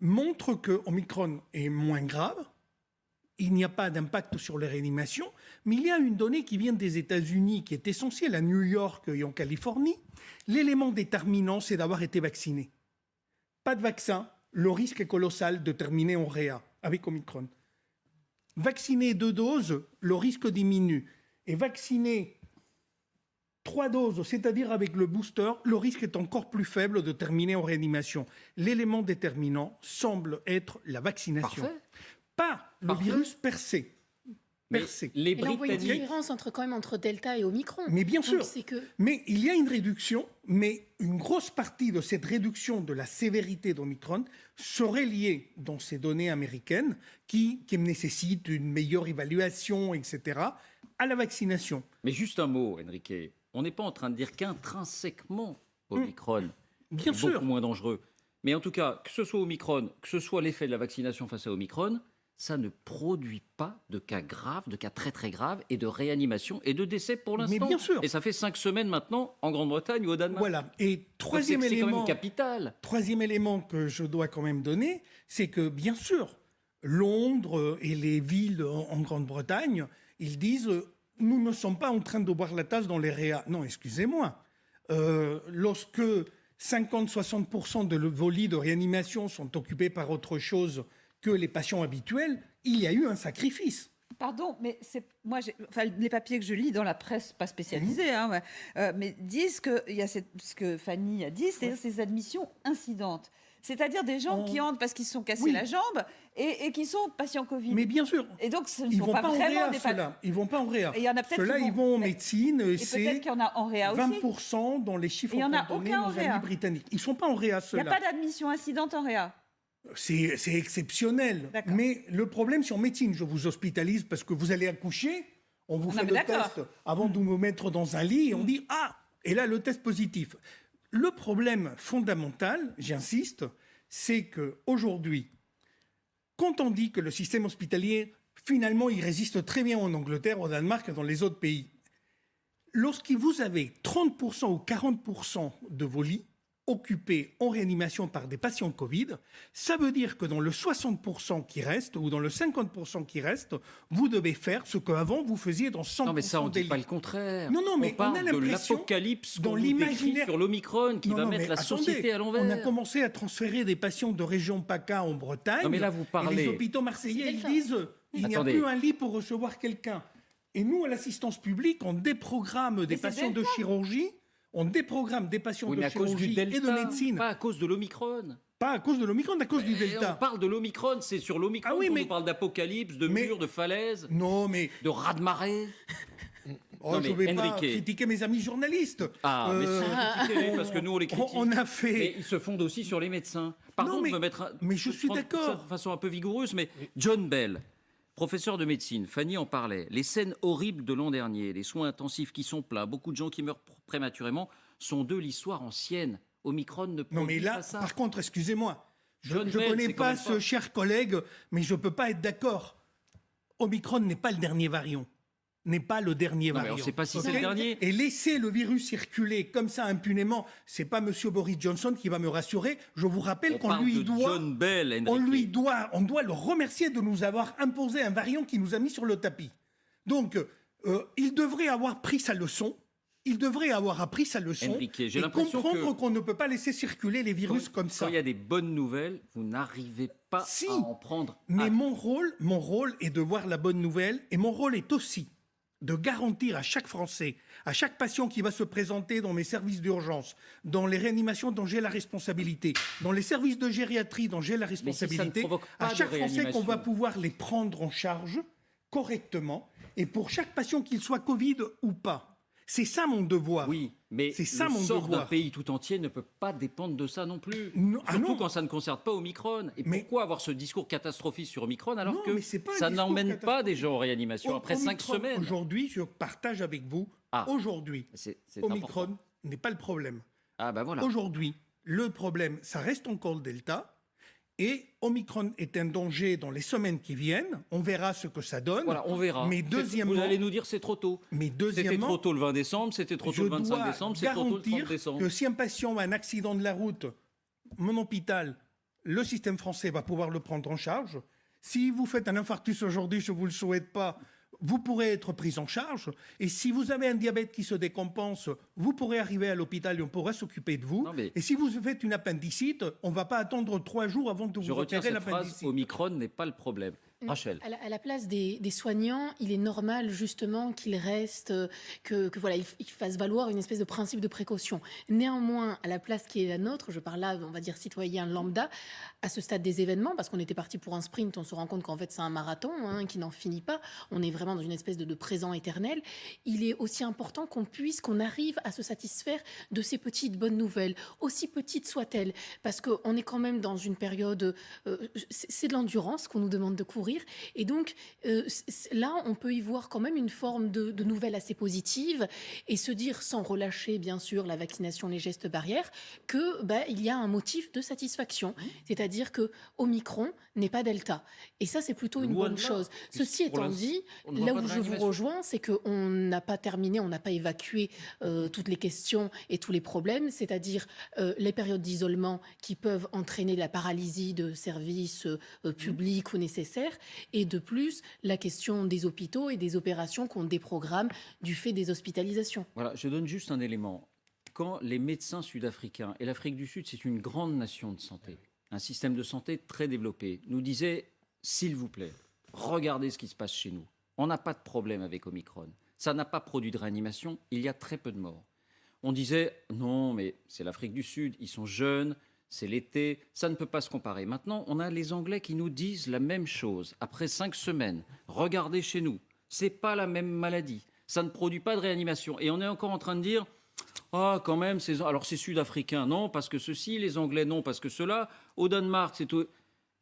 montrent que Omicron est moins grave. Il n'y a pas d'impact sur les réanimations, mais il y a une donnée qui vient des États-Unis qui est essentielle à New York et en Californie. L'élément déterminant, c'est d'avoir été vacciné. Pas de vaccin, le risque est colossal de terminer en réa avec Omicron. Vacciné 2 doses, le risque diminue. Et vacciné 3 doses, c'est-à-dire avec le booster, le risque est encore plus faible de terminer en réanimation. L'élément déterminant semble être la vaccination. Parfait. pas le virus percé. Les on voit une Britanniques... différence entre Delta et Omicron. Mais bien sûr, Donc, mais il y a une réduction, mais une grosse partie de cette réduction de la sévérité d'Omicron serait liée dans ces données américaines qui nécessitent une meilleure évaluation, etc., à la vaccination. Mais juste un mot, Enrique. On n'est pas en train de dire qu'intrinsèquement, Omicron Bien est sûr. beaucoup moins dangereux. Mais en tout cas, que ce soit Omicron, que ce soit l'effet de la vaccination face à Omicron, ça ne produit pas de cas graves, de cas très très graves, et de réanimation et de décès pour l'instant. Mais bien sûr. Et ça fait 5 semaines maintenant en Grande-Bretagne ou au Danemark. Voilà. Et troisième c'est quand élément, même capital. troisième élément que je dois quand même donner, c'est que bien sûr, Londres et les villes en Grande-Bretagne, ils disent nous ne sommes pas en train de boire la tasse dans les réa. Non, excusez-moi. Lorsque 50-60% de vos lits de réanimation sont occupés par autre chose que les patients habituels, il y a eu un sacrifice. Pardon, mais les papiers que je lis dans la presse, pas spécialisée, mais disent qu'il y a ce que Fanny a dit, c'est-à-dire ces admissions incidentes. C'est-à-dire des gens qui entrent parce qu'ils se sont cassés la jambe et qui sont patients Covid. Mais bien sûr. Et donc, ce ne Ils sont vont pas pas en vraiment réa, des ceux-là. Ils vont pas en réa. Et il y en a peut-être Ceux-là, qui ils vont en médecine. Et C'est peut-être qu'il y en a en réa aussi. 20% dans les chiffres Et il y en a qu'on donnait aucun en nos réa. amis britanniques. Ils sont pas en réa, Il n'y ceux-là. a pas d'admission incidente en réa. C'est exceptionnel. D'accord. Mais le problème, c'est en médecine. Je vous hospitalise parce que vous allez accoucher. On vous fait mais le d'accord. test avant de vous mettre dans un lit et on dit « Ah !» Et là, le test positif. Le problème fondamental, j'insiste, c'est qu'aujourd'hui, quand on dit que le système hospitalier, finalement, il résiste très bien en Angleterre, au Danemark et dans les autres pays, lorsque vous avez 30% ou 40% de vos lits occupés en réanimation par des patients Covid, ça veut dire que dans le 60% qui reste ou dans le 50% qui reste, vous devez faire ce qu'avant vous faisiez dans 100% Non, mais ça, on ne des dit pas lits. le contraire. Non, non, mais on parle a de l'impression, l'apocalypse dans qu'on nous décrit l'imaginaire sur l'Omicron qui Non, va non, mettre mais la attendez, société à l'envers. On a commencé à transférer des patients de région PACA en Bretagne. Non, mais là, vous Et parlez- les hôpitaux marseillais, ils Delta. disent il n'y a Attendez. plus un lit pour recevoir quelqu'un. Et nous, à l'assistance publique, on déprogramme des c'est patients de Delta. chirurgie, on déprogramme des patients Oui, de mais à cause du chirurgie Delta, et de médecine. pas à cause de l'Omicron. Pas à cause de l'Omicron, à cause du On Delta. parle de l'Omicron, c'est sur l'Omicron Ah oui, qu'on mais- nous parle d'apocalypse, de mais- murs, de falaises, Non, mais de raz-de-marée. oh, Non, je mais ne vais pas Enrique. critiquer mes amis journalistes. Ah, mais Euh, si, critiquez-les, parce que nous, on les critique. on a fait... Mais ils se fondent aussi sur les médecins. Pardon Non, mais- de me mettre... mais je suis prendre d'accord. ça de façon un peu vigoureuse, mais John Bell, professeur de médecine, Fanny en parlait, les scènes horribles de l'an dernier, les soins intensifs qui sont pleins, beaucoup de gens qui meurent prématurément, sont de l'histoire ancienne. Omicron ne produit Non, mais là, pas ça. par contre, excusez-moi, je John ne Bell, connais c'est quand pas même ce pas- cher collègue, mais je ne peux pas être d'accord. Omicron n'est pas le dernier variant. N'est pas le dernier Non, mais variant. on ne sait pas si c'est Ok le dernier. Et laisser le virus circuler comme ça impunément, c'est pas Monsieur Boris Johnson qui va me rassurer. Je vous rappelle On qu'on parle lui de doit, John Bell, Enrique. on doit le remercier de nous avoir imposé un variant qui nous a mis sur le tapis. Donc, il devrait avoir pris sa leçon. Il devrait avoir appris sa leçon Enrique, j'ai et l'impression comprendre que- qu'on ne peut pas laisser circuler les virus comme ça. Quand il y a des bonnes nouvelles, vous n'arrivez pas Si. à en prendre Mais acte. mon rôle est de voir la bonne nouvelle et mon rôle est aussi de garantir à chaque Français, à chaque patient qui va se présenter dans mes services d'urgence, dans les réanimations dont j'ai la responsabilité, dans les services de gériatrie dont j'ai la si ça ne responsabilité, provoque pas à de chaque Français qu'on réanimation. va pouvoir les prendre en charge correctement et pour chaque patient qu'il soit Covid ou pas. C'est ça mon devoir. Oui, mais C'est ça le mon sort d'un devoir. pays tout entier ne peut pas dépendre de ça non plus. Non, ah Surtout non. quand ça ne concerne pas Omicron. Et Mais- pourquoi avoir ce discours catastrophiste sur Omicron alors Non, que mais c'est pas un ça discours n'emmène pas catastrophique. des gens en réanimation après 5 Omicron, semaines? Aujourd'hui, je partage avec vous, Ah. aujourd'hui, C'est Omicron important. n'est pas le problème. Ah ben voilà. Aujourd'hui, le problème, ça reste encore le Delta. Et Omicron est un danger dans les semaines qui viennent. On verra ce que ça donne. Voilà, on verra. Mais C'est- deuxièmement, Vous allez nous dire c'est trop tôt. mais C'était deuxièmement, trop tôt le 20 décembre, c'était trop tôt je le 25 dois décembre, c'est trop tôt le 30 garantir décembre. que si un patient a un accident de la route, mon hôpital, le système français va pouvoir le prendre en charge. Si vous faites un infarctus aujourd'hui, je ne vous le souhaite pas, vous pourrez être pris en charge. Et si vous avez un diabète qui se décompense, vous pourrez arriver à l'hôpital et on pourra s'occuper de vous. Non, mais- Et si vous faites une appendicite, on ne va pas attendre 3 jours avant de Je vous retiens opérer cette phrase, l'appendicite. Omicron n'est pas le problème. Rachel. À la place des soignants, il est normal justement qu'ils restent, que voilà, ils fassent valoir une espèce de principe de précaution. Néanmoins, à la place qui est la nôtre, je parle là, on va dire citoyen lambda, à ce stade des événements, parce qu'on était parti pour un sprint, on se rend compte qu'en fait c'est un marathon qui n'en finit pas. On est vraiment dans une espèce de présent éternel. Il est aussi important qu'on arrive à se satisfaire de ces petites bonnes nouvelles, aussi petites soient-elles, parce qu'on est quand même dans une période, c'est de l'endurance qu'on nous demande de courir. Et donc, là, on peut y voir quand même une forme de nouvelle assez positive et se dire, sans relâcher, bien sûr, la vaccination, les gestes barrières, qu'il y a un motif de satisfaction. C'est-à-dire que Omicron n'est pas Delta. Et ça, c'est plutôt une bonne chose. Ceci étant dit, là où je vous rejoins, c'est qu'on n'a pas terminé, on n'a pas évacué toutes les questions et tous les problèmes, c'est-à-dire les périodes d'isolement qui peuvent entraîner la paralysie de services publics ou nécessaires. Et de plus, la question des hôpitaux et des opérations qu'on déprogramme du fait des hospitalisations. Voilà, je donne juste un élément. Quand les médecins sud-africains, et l'Afrique du Sud, c'est une grande nation de santé, un système de santé très développé, nous disaient, s'il vous plaît, regardez ce qui se passe chez nous. On n'a pas de problème avec Omicron. Ça n'a pas produit de réanimation, il y a très peu de morts. On disait, non, mais c'est l'Afrique du Sud, ils sont jeunes, c'est l'été, ça ne peut pas se comparer. Maintenant, on a les Anglais qui nous disent la même chose. Après 5 semaines, regardez chez nous, c'est pas la même maladie, ça ne produit pas de réanimation. Et on est encore en train de dire, ah, quand même, alors c'est sud-africain, non, parce que ceci, les Anglais, non, parce que cela, au Danemark, c'est tout.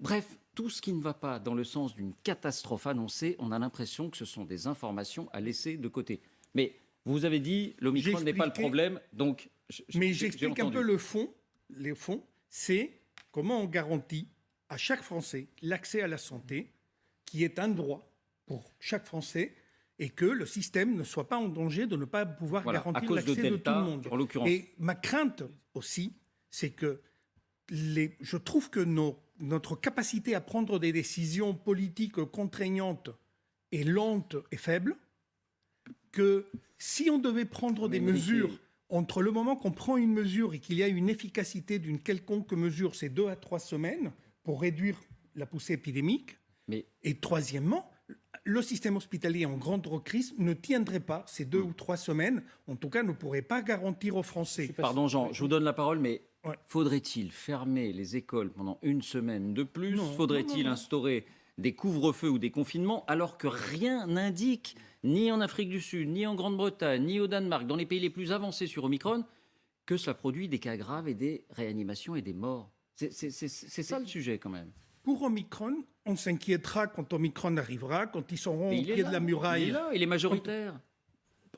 Bref, tout ce qui ne va pas dans le sens d'une catastrophe annoncée, on a l'impression que ce sont des informations à laisser de côté. Mais vous avez dit, l'Omicron n'est pas le problème, donc... Mais j'explique un peu le fond. Les fonds, c'est comment on garantit à chaque Français l'accès à la santé, qui est un droit pour chaque Français, et que le système ne soit pas en danger de ne pas pouvoir garantir l'accès de tout le monde. En l'occurrence. Et ma crainte aussi, c'est que je trouve que notre capacité à prendre des décisions politiques contraignantes est lente et faible, que si on devait prendre des mesures, entre le moment qu'on prend une mesure et qu'il y a une efficacité d'une quelconque mesure, c'est 2 à 3 semaines pour réduire la poussée épidémique. Et troisièmement, le système hospitalier en grande crise ne tiendrait pas ces 2 ou 3 semaines, en tout cas ne pourrait pas garantir aux Français. Pardon Jean, je vous donne la parole, mais faudrait-il fermer les écoles pendant 1 semaine de plus? Faudrait-il instaurer des couvre-feux ou des confinements alors que rien n'indique, ni en Afrique du Sud, ni en Grande-Bretagne, ni au Danemark, dans les pays les plus avancés sur Omicron, que cela produit des cas graves et des réanimations et des morts? C'est ça le sujet quand même. Pour Omicron, on s'inquiétera quand Omicron arrivera, quand ils seront au pied de la muraille. Il est là, il est majoritaire.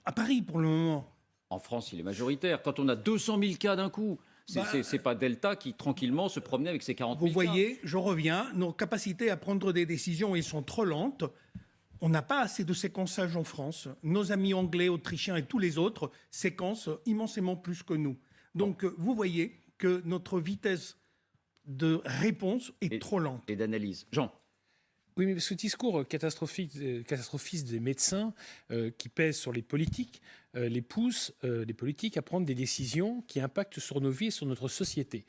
À Paris, pour le moment. En France, il est majoritaire. Quand on a 200 000 cas d'un coup, c'est pas Delta qui, tranquillement, se promenait avec ses 40 000 Vous voyez, je reviens, nos capacités à prendre des décisions, elles sont trop lentes. On n'a pas assez de séquençage en France. Nos amis anglais, autrichiens et tous les autres séquencent immensément plus que nous. Donc, vous voyez que notre vitesse de réponse est trop lente. Et d'analyse. Jean. Oui, mais ce discours catastrophiste des médecins qui pèse sur les politiques les pousse, les politiques, à prendre des décisions qui impactent sur nos vies et sur notre société.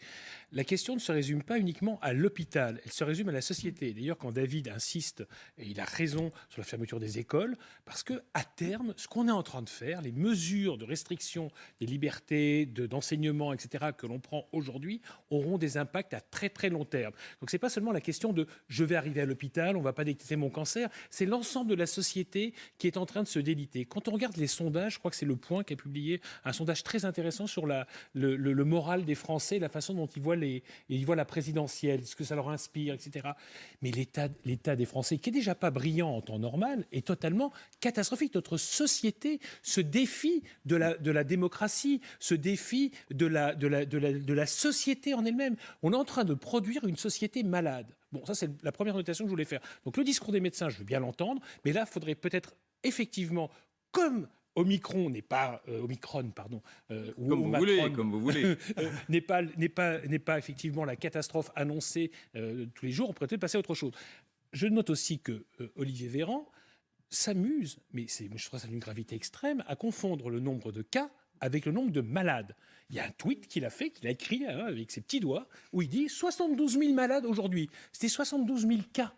La question ne se résume pas uniquement à l'hôpital, elle se résume à la société. D'ailleurs, quand David insiste, et il a raison, sur la fermeture des écoles, parce qu'à terme, ce qu'on est en train de faire, les mesures de restriction des libertés, d'enseignement, etc., que l'on prend aujourd'hui, auront des impacts à très très long terme. Donc ce n'est pas seulement la question de « je vais arriver à l'hôpital, on ne va pas détecter mon cancer », c'est l'ensemble de la société qui est en train de se déliter. Quand on regarde les sondages, je crois que c'est Le Point qui a publié un sondage très intéressant sur le moral des Français, la façon dont ils voient la présidentielle, ce que ça leur inspire, etc. Mais l'état des Français, qui n'est déjà pas brillant en temps normal, est totalement catastrophique. Notre société se défie de la démocratie, se défie de la société en elle-même. On est en train de produire une société malade. Bon, ça, c'est la première notation que je voulais faire. Donc, le discours des médecins, je veux bien l'entendre, mais là, il faudrait peut-être effectivement, comme Omicron n'est pas Omicron, pardon, ou comme vous voulez, n'est pas effectivement la catastrophe annoncée tous les jours. On pourrait peut-être passer à autre chose. Je note aussi que Olivier Véran s'amuse, mais je trouve ça d'une gravité extrême, à confondre le nombre de cas avec le nombre de malades. Il y a un tweet qu'il a écrit avec ses petits doigts, où il dit 72 000 malades aujourd'hui. C'était 72 000 cas.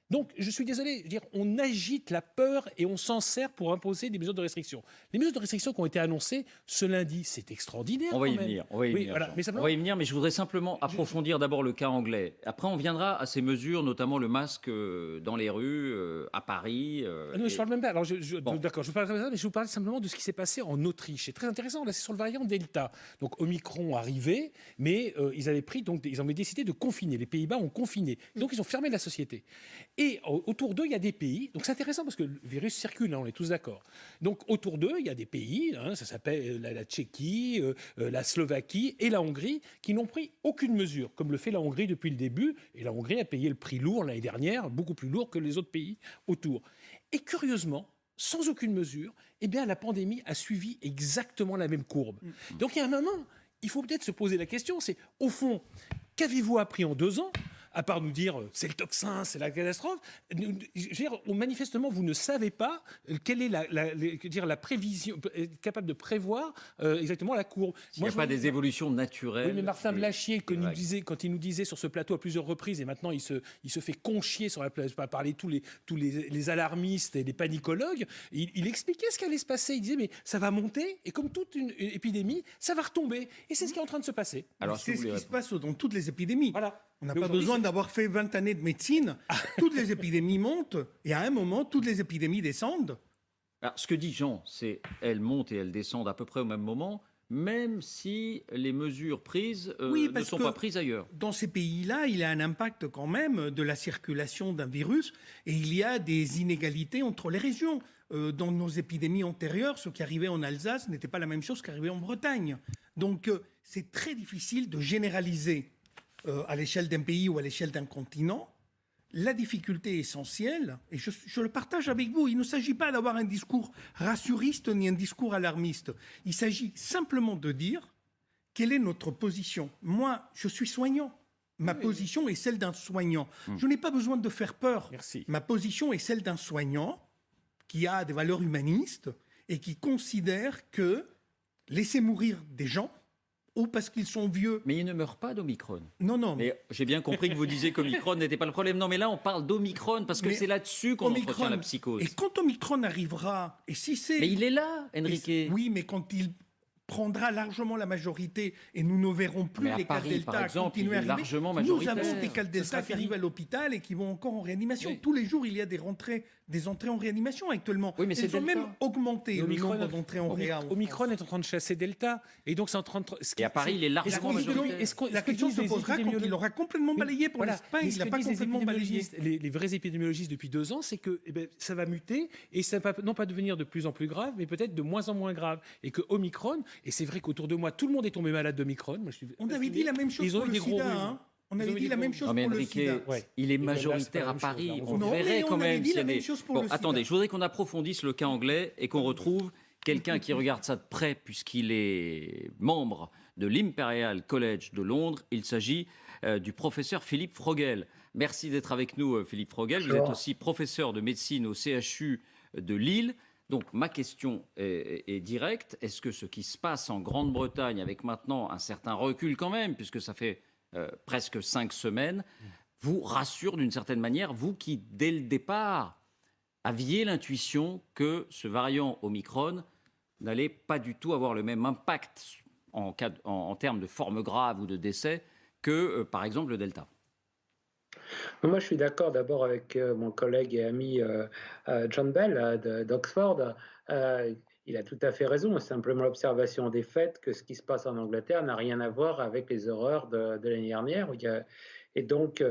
Donc, je suis désolé, je veux dire, on agite la peur et on s'en sert pour imposer des mesures de restriction. Les mesures de restriction qui ont été annoncées ce lundi, c'est extraordinaire. On va y venir. On va y venir, mais je voudrais simplement approfondir d'abord le cas anglais. Après, on viendra à ces mesures, notamment le masque dans les rues, à Paris. Non, je ne parle même pas. Alors, d'accord, je parle de ça, mais je vous parle simplement de ce qui s'est passé en Autriche. C'est très intéressant. Là, c'est sur le variant Delta. Donc, Omicron arrivait, mais ils avaient décidé de confiner. Les Pays-Bas ont confiné. Donc, ils ont fermé la société. Et autour d'eux, il y a des pays. Donc c'est intéressant parce que le virus circule, hein, on est tous d'accord. Donc autour d'eux, il y a des pays, hein, ça s'appelle la Tchéquie, la Slovaquie et la Hongrie, qui n'ont pris aucune mesure, comme le fait la Hongrie depuis le début. Et la Hongrie a payé le prix lourd l'année dernière, beaucoup plus lourd que les autres pays autour. Et curieusement, sans aucune mesure, eh bien, la pandémie a suivi exactement la même courbe. Donc il y a un moment, il faut peut-être se poser la question, c'est au fond, qu'avez-vous appris en 2 ans ? À part nous dire c'est le tocsin, c'est la catastrophe, manifestement vous ne savez pas quelle est la prévision, capable de prévoir exactement la courbe. Il n'y a pas des évolutions naturelles. Oui, mais Martin Blachier, quand il nous disait sur ce plateau à plusieurs reprises, et maintenant il se fait conchier sur la place, par tous les alarmistes et les panicologues, il expliquait ce qui allait se passer. Il disait mais ça va monter et comme toute une épidémie, ça va retomber. Et c'est ce qui est en train de se passer. Alors, c'est ce qui se passe dans toutes les épidémies. Voilà. On n'a pas besoin d'avoir fait 20 années de médecine. Toutes les épidémies montent et à un moment, toutes les épidémies descendent. Alors, ce que dit Jean, c'est elles montent et elles descendent à peu près au même moment, même si les mesures prises ne sont pas prises ailleurs. Dans ces pays-là, il y a un impact quand même de la circulation d'un virus et il y a des inégalités entre les régions. Dans nos épidémies antérieures, ce qui arrivait en Alsace n'était pas la même chose qu'arrivait en Bretagne. Donc, c'est très difficile de généraliser à l'échelle d'un pays ou à l'échelle d'un continent. La difficulté essentielle, et je le partage avec vous, il ne s'agit pas d'avoir un discours rassuriste ni un discours alarmiste. Il s'agit simplement de dire quelle est notre position. Moi, je suis soignant. Ma position est celle d'un soignant. Je n'ai pas besoin de faire peur. Merci. Ma position est celle d'un soignant qui a des valeurs humanistes et qui considère que laisser mourir des gens, ou parce qu'ils sont vieux. Mais ils ne meurent pas d'Omicron. Non. Mais j'ai bien compris que vous disiez qu'Omicron n'était pas le problème. Non, mais là, on parle d'Omicron parce que c'est là-dessus qu'on entretient la psychose. Et quand Omicron arrivera, et si c'est... Mais il est là, Enrique. Oui, mais quand il prendra largement la majorité et nous ne verrons plus les cas Delta continuer à arriver. Largement majoritaire. Nous avons des cas Delta qui arrivent à l'hôpital et qui vont encore en réanimation. Oui. Tous les jours, il y a des entrées en réanimation actuellement. Oui, mais ils ont même augmenté le nombre d'entrées en réanimation. Omicron est en train de chasser Delta. Et donc, c'est en train de... Et à Paris, il est largement majoritaire. La question se posera quand il aura complètement balayé. Pour l'instant, il n'a pas complètement balayé. Les vrais épidémiologistes depuis 2 ans, c'est que ça va muter et ça va non pas devenir de plus en plus grave, mais peut-être de moins en moins grave. Et que Omicron, et c'est vrai qu'autour de moi, tout le monde est tombé malade d'Omicron. On avait dit la même chose pour le sida. On avait dit la même chose pour le sida. Il est majoritaire à Paris. On verrait quand même s'il y a des... Bon, attendez, je voudrais qu'on approfondisse le cas anglais et qu'on retrouve quelqu'un qui regarde ça de près puisqu'il est membre de l'Imperial College de Londres. Il s'agit du professeur Philippe Frogel. Merci d'être avec nous, Philippe Frogel. Vous êtes aussi professeur de médecine au CHU de Lille. Donc ma question est directe. Est-ce que ce qui se passe en Grande-Bretagne, avec maintenant un certain recul quand même, puisque ça fait presque 5 semaines, vous rassure d'une certaine manière, vous qui, dès le départ, aviez l'intuition que ce variant Omicron n'allait pas du tout avoir le même impact en termes de forme grave ou de décès que, par exemple, le Delta? Moi, je suis d'accord d'abord avec mon collègue et ami John Bell d'Oxford. Il a tout à fait raison. C'est simplement l'observation des faits que ce qui se passe en Angleterre n'a rien à voir avec les horreurs de l'année dernière. Et donc,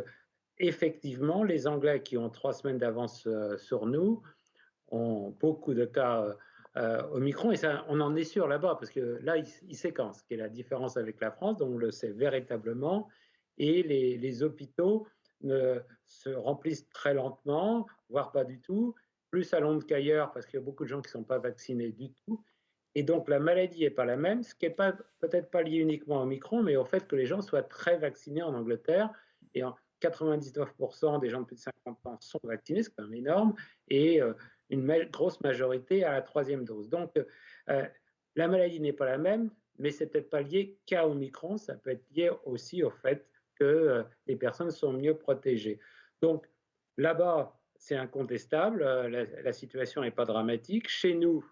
effectivement, les Anglais qui ont 3 semaines d'avance sur nous ont beaucoup de cas Omicron. Et ça, on en est sûr là-bas, parce que là, ils séquencent, ce qui est la différence avec la France, dont on le sait véritablement. Et les hôpitaux se remplissent très lentement, voire pas du tout, plus à Londres qu'ailleurs, parce qu'il y a beaucoup de gens qui ne sont pas vaccinés du tout. Et donc, la maladie n'est pas la même, ce qui n'est peut-être pas lié uniquement au Omicron, mais au fait que les gens soient très vaccinés en Angleterre. Et 99% des gens de plus de 50 ans sont vaccinés, c'est quand même énorme, et une grosse majorité à la 3e dose. Donc, la maladie n'est pas la même, mais c'est peut-être pas lié qu'à Omicron, ça peut être lié aussi au fait que les personnes sont mieux protégées. Donc, Là-bas, c'est incontestable, la situation n'est pas dramatique. Chez nous,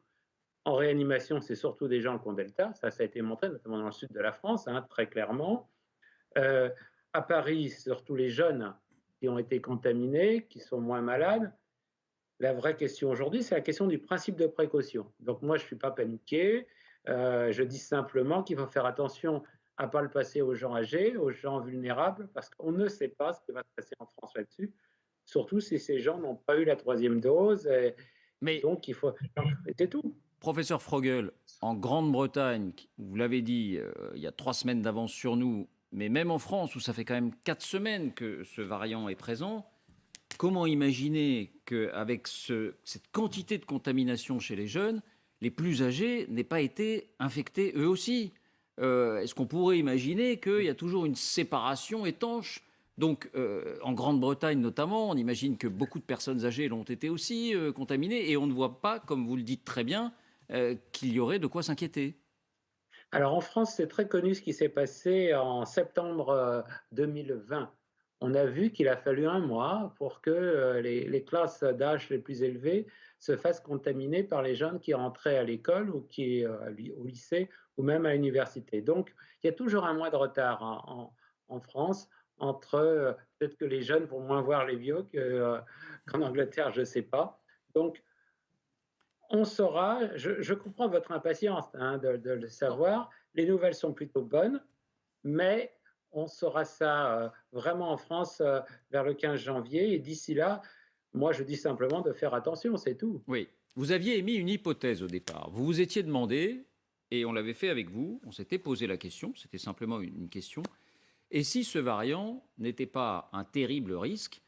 en réanimation, c'est surtout des gens qui ont Delta, ça a été montré, notamment dans le sud de la France, très clairement. À Paris, c'est surtout les jeunes qui ont été contaminés, qui sont moins malades. La vraie question aujourd'hui, c'est la question du principe de précaution. Donc moi, je ne suis pas paniqué. Je dis simplement qu'il faut faire attention à ne pas le passer aux gens âgés, aux gens vulnérables, parce qu'on ne sait pas ce qui va se passer en France là-dessus, surtout si ces gens n'ont pas eu la 3e dose. Mais donc, il faut... C'est tout. Professeur Frogel, en Grande-Bretagne, vous l'avez dit, il y a 3 semaines d'avance sur nous, mais même en France, où ça fait quand même 4 semaines que ce variant est présent, comment imaginer qu'avec cette quantité de contamination chez les jeunes, les plus âgés n'aient pas été infectés eux aussi? Est-ce qu'on pourrait imaginer qu'il y a toujours une séparation étanche? Donc, en Grande-Bretagne notamment, on imagine que beaucoup de personnes âgées l'ont été aussi contaminées, et on ne voit pas, comme vous le dites très bien, qu'il y aurait de quoi s'inquiéter. Alors en France, c'est très connu ce qui s'est passé en septembre 2020. On a vu qu'il a fallu 1 mois pour que les classes d'âge les plus élevées se fassent contaminer par les jeunes qui rentraient à l'école ou qui au lycée ou même à l'université. Donc il y a toujours 1 mois de retard en France entre peut-être que les jeunes vont moins voir les vieux qu'en Angleterre, je ne sais pas. Donc on saura, je comprends votre impatience de le savoir, les nouvelles sont plutôt bonnes, mais on saura ça vraiment en France vers le 15 janvier, et d'ici là, moi je dis simplement de faire attention, c'est tout. Oui, vous aviez émis une hypothèse au départ, vous vous étiez demandé, et on l'avait fait avec vous, on s'était posé la question, c'était simplement une question, et si ce variant n'était pas un terrible risque,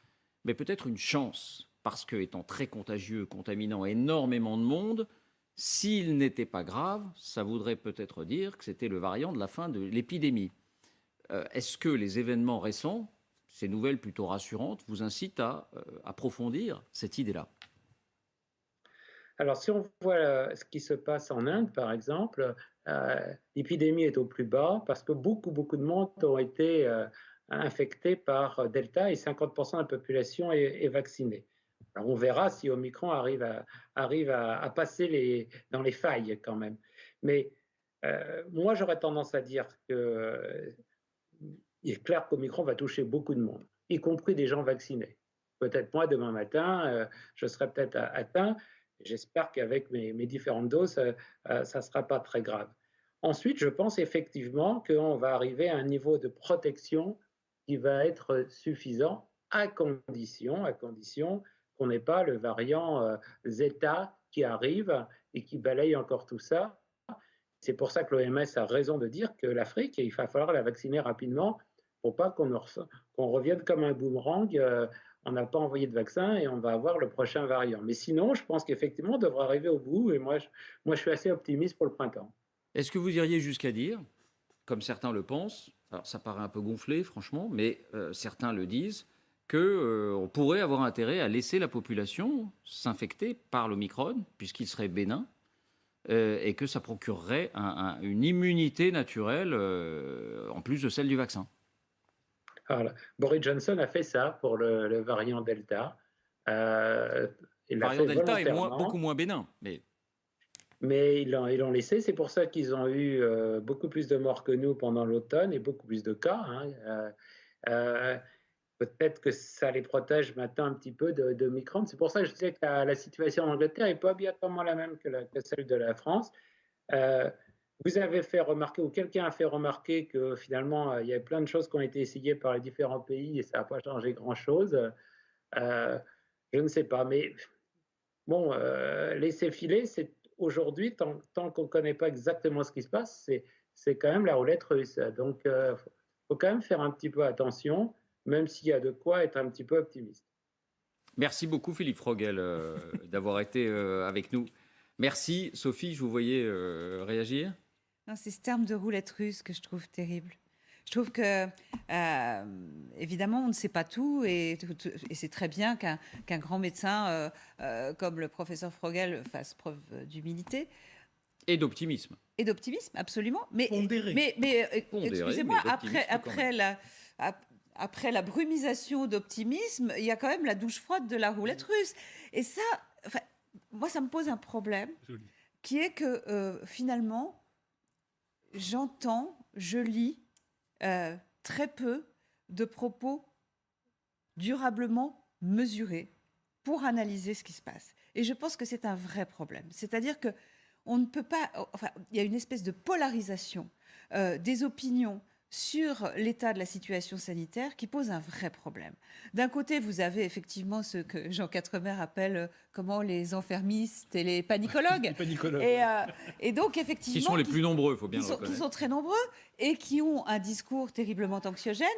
mais peut-être une chance, parce que, étant très contagieux, contaminant énormément de monde, s'il n'était pas grave, ça voudrait peut-être dire que c'était le variant de la fin de l'épidémie. Est-ce que les événements récents, ces nouvelles plutôt rassurantes, vous incitent à approfondir cette idée-là? Alors, si on voit ce qui se passe en Inde, par exemple, l'épidémie est au plus bas parce que beaucoup de monde ont été infectés par Delta, et 50% de la population est vaccinée. Alors on verra si Omicron arrive à passer dans les failles quand même. Mais moi, j'aurais tendance à dire qu'il est clair qu'Omicron va toucher beaucoup de monde, y compris des gens vaccinés. Peut-être moi, demain matin, je serai peut-être atteint. J'espère qu'avec mes différentes doses, ça ne sera pas très grave. Ensuite, je pense effectivement qu'on va arriver à un niveau de protection qui va être suffisant à condition qu'on n'ait pas le variant Zeta qui arrive et qui balaye encore tout ça. C'est pour ça que l'OMS a raison de dire que l'Afrique, il va falloir la vacciner rapidement pour pas qu'on revienne comme un boomerang. On n'a pas envoyé de vaccin et on va avoir le prochain variant. Mais sinon, je pense qu'effectivement, on devrait arriver au bout, et moi, je suis assez optimiste pour le printemps. Est-ce que vous iriez jusqu'à dire, comme certains le pensent, alors ça paraît un peu gonflé franchement, mais certains le disent, qu'on pourrait avoir intérêt à laisser la population s'infecter par l'Omicron, puisqu'il serait bénin, et que ça procurerait une immunité naturelle en plus de celle du vaccin? Alors, Boris Johnson a fait ça pour le variant Delta. Le variant Delta est beaucoup moins bénin. Mais ils l'ont laissé. C'est pour ça qu'ils ont eu beaucoup plus de morts que nous pendant l'automne et beaucoup plus de cas. Peut-être que ça les protège maintenant un petit peu de Omicron. C'est pour ça que je disais que la situation en Angleterre n'est pas obligatoirement la même que celle de la France. Vous avez fait remarquer, ou quelqu'un a fait remarquer, que finalement, il y a plein de choses qui ont été essayées par les différents pays et ça n'a pas changé grand-chose. Je ne sais pas, mais bon, laisser filer, c'est aujourd'hui, tant qu'on ne connaît pas exactement ce qui se passe, c'est quand même la roulette russe. Donc, il faut quand même faire un petit peu attention, même s'il y a de quoi être un petit peu optimiste. Merci beaucoup, Philippe Frogel, d'avoir été avec nous. Merci. Sophie, je vous voyais réagir. Non, c'est ce terme de roulette russe que je trouve terrible. Je trouve que, évidemment, on ne sait pas tout, et c'est très bien qu'un grand médecin comme le professeur Frogel fasse preuve d'humilité. Et d'optimisme. Et d'optimisme, absolument. Mais Pondéré. excusez-moi, après la brumisation d'optimisme, il y a quand même la douche froide de la roulette russe. Et ça, moi, ça me pose un problème, qui est que finalement, j'entends, je lis très peu de propos durablement mesurés pour analyser ce qui se passe. Et je pense que c'est un vrai problème. C'est-à-dire que on ne peut pas... Enfin, il y a une espèce de polarisation des opinions sur l'état de la situation sanitaire qui pose un vrai problème. D'un côté, vous avez effectivement ce que Jean Quatremer appelle les enfermistes et les panicologues. Les panicologues. Et donc, effectivement... Qui sont les plus nombreux, il faut bien le reconnaître. Qui sont très nombreux et qui ont un discours terriblement anxiogène,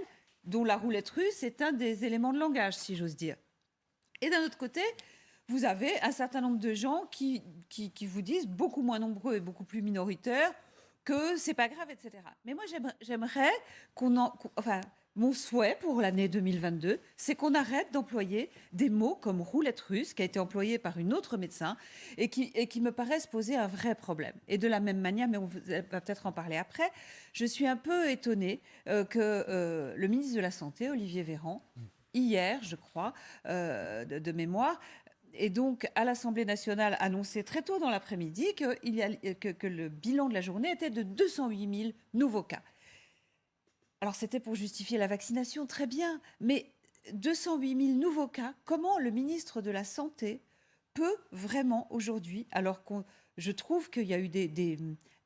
dont la roulette russe est un des éléments de langage, si j'ose dire. Et d'un autre côté, vous avez un certain nombre de gens qui vous disent, beaucoup moins nombreux et beaucoup plus minoritaires, que c'est pas grave, etc. Mais moi, j'aimerais mon souhait pour l'année 2022, c'est qu'on arrête d'employer des mots comme roulette russe, qui a été employé par une autre médecin, et qui me paraissent poser un vrai problème. Et de la même manière, mais on va peut-être en parler après, je suis un peu étonnée que le ministre de la Santé, Olivier Véran, hier, je crois, de mémoire, et donc à l'Assemblée nationale annoncé très tôt dans l'après-midi que le bilan de la journée était de 208 000 nouveaux cas. Alors c'était pour justifier la vaccination, très bien, mais 208 000 nouveaux cas, comment le ministre de la Santé peut vraiment aujourd'hui, alors que je trouve qu'il y a eu des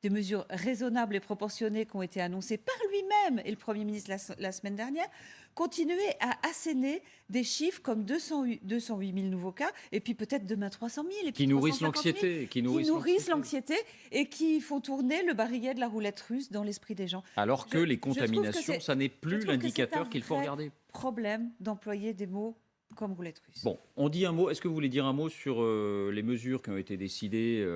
mesures raisonnables et proportionnées qui ont été annoncées par lui-même et le Premier ministre la semaine dernière, continuer à asséner des chiffres comme 208 000 nouveaux cas, et puis peut-être demain 300 000. Et puis qui nourrissent l'anxiété. Qui nourrissent l'anxiété et qui font tourner le barillet de la roulette russe dans l'esprit des gens. Alors que les contaminations, ça n'est plus l'indicateur qu'il faut regarder. Problème d'employer des mots comme roulette russe. Bon, on dit un mot. Est-ce que vous voulez dire un mot sur les mesures qui ont été décidées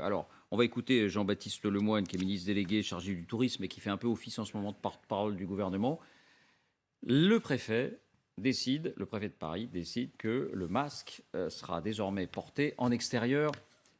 Alors, on va écouter Jean-Baptiste Lemoyne, qui est ministre délégué chargé du tourisme et qui fait un peu office en ce moment de porte-parole du gouvernement. Le préfet de Paris décide que le masque sera désormais porté en extérieur.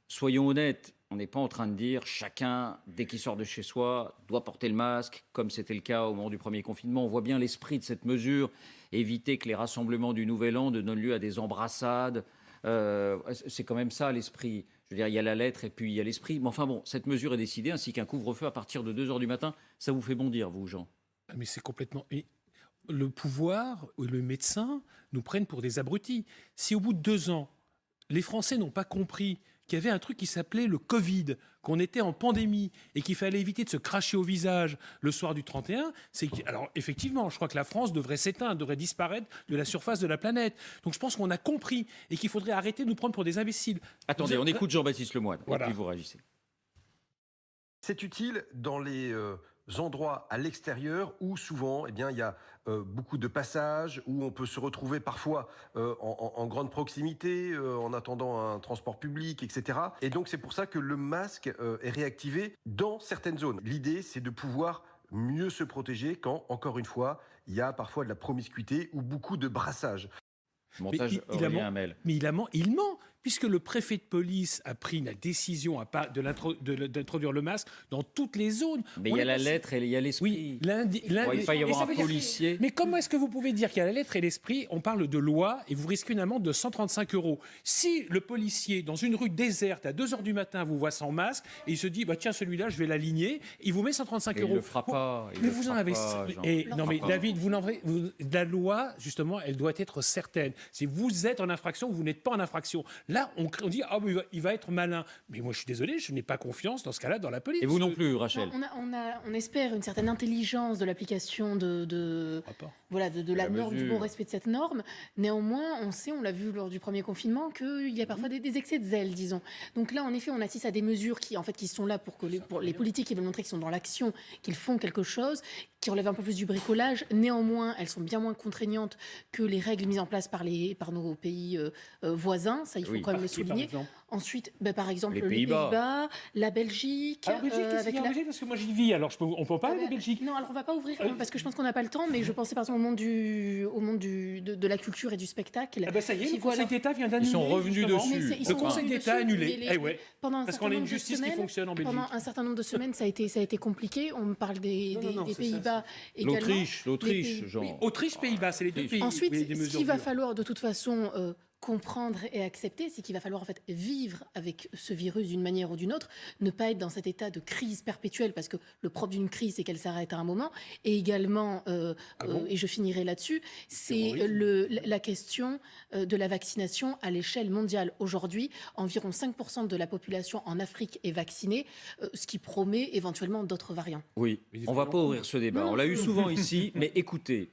Soyons honnêtes, on n'est pas en train de dire chacun, dès qu'il sort de chez soi, doit porter le masque, comme c'était le cas au moment du premier confinement. On voit bien l'esprit de cette mesure, éviter que les rassemblements du Nouvel An ne donnent lieu à des embrassades. C'est quand même ça l'esprit. Je veux dire, il y a la lettre et puis il y a l'esprit. Mais enfin bon, cette mesure est décidée, ainsi qu'un couvre-feu à partir de 2h du matin. Ça vous fait bondir, vous, Jean? Mais c'est complètement... Le pouvoir ou le médecin nous prennent pour des abrutis. Si au bout de 2 ans, les Français n'ont pas compris qu'il y avait un truc qui s'appelait le Covid, qu'on était en pandémie et qu'il fallait éviter de se cracher au visage le soir du 31, alors effectivement, je crois que la France devrait s'éteindre, devrait disparaître de la surface de la planète. Donc je pense qu'on a compris et qu'il faudrait arrêter de nous prendre pour des imbéciles. Attendez, on écoute Jean-Baptiste Lemoyne, voilà. Et puis vous réagissez. C'est utile dans les endroits à l'extérieur où souvent il y a beaucoup de passages, où on peut se retrouver parfois en grande proximité, en attendant un transport public, etc. Et donc c'est pour ça que le masque est réactivé dans certaines zones. L'idée, c'est de pouvoir mieux se protéger quand, encore une fois, il y a parfois de la promiscuité ou beaucoup de brassage. Montage mais il ment, puisque le préfet de police a pris la décision d'introduire le masque dans toutes les zones. Mais il y a la lettre et il y a l'esprit. Oui, il ne faut pas y avoir un policier. Mais comment est-ce que vous pouvez dire qu'il y a la lettre et l'esprit? On parle de loi et vous risquez une amende de 135 €. Si le policier, dans une rue déserte, à 2h du matin, vous voit sans masque, et il se dit, tiens, celui-là, je vais l'aligner, il vous met 135 €. Il ne le fera pas. Mais vous en avez... Non, mais David, la loi, justement, elle doit être certaine. Si vous êtes en infraction, vous n'êtes pas en infraction. Là, on dit, il va être malin. Mais moi, je suis désolé, je n'ai pas confiance dans ce cas-là dans la police. Et vous non plus, Rachel? On espère une certaine intelligence de l'application de la norme, du bon respect de cette norme. Néanmoins, on l'a vu lors du premier confinement, qu'il y a parfois des excès de zèle, disons. Donc là, en effet, on assiste à des mesures qui sont là pour les politiques qui veulent montrer qu'ils sont dans l'action, qu'ils font quelque chose, qui relèvent un peu plus du bricolage. Néanmoins, elles sont bien moins contraignantes que les règles mises en place par nos pays voisins. Ça, il faut quand même le souligner. Ensuite, par exemple, les Pays-Bas, la Belgique. Alors, Belgique, parce que moi j'y vis, alors on peut en parler de Belgique. Non, alors on ne va pas ouvrir, parce que je pense qu'on n'a pas le temps, mais je pensais par exemple au monde de la culture et du spectacle. Ah ben ça y est, le Conseil d'État vient d'annuler. Ils sont revenus justement. dessus. Le Conseil d'État a annulé. Parce qu'on a une justice qui fonctionne en Belgique. Pendant un certain nombre de semaines, ça a été compliqué. On me parle des Pays-Bas également. L'Autriche, genre. Oui, Autriche, Pays-Bas, c'est les deux pays. Ensuite, ce qu'il va falloir de toute façon comprendre et accepter, c'est qu'il va falloir en fait vivre avec ce virus d'une manière ou d'une autre, ne pas être dans cet état de crise perpétuelle, parce que le propre d'une crise, c'est qu'elle s'arrête à un moment. Et également, et je finirai là-dessus, c'est la question de la vaccination à l'échelle mondiale. Aujourd'hui, environ 5% de la population en Afrique est vaccinée, ce qui promet éventuellement d'autres variants. Oui, on ne va pas ouvrir ce débat. On l'a eu souvent ici, mais écoutez,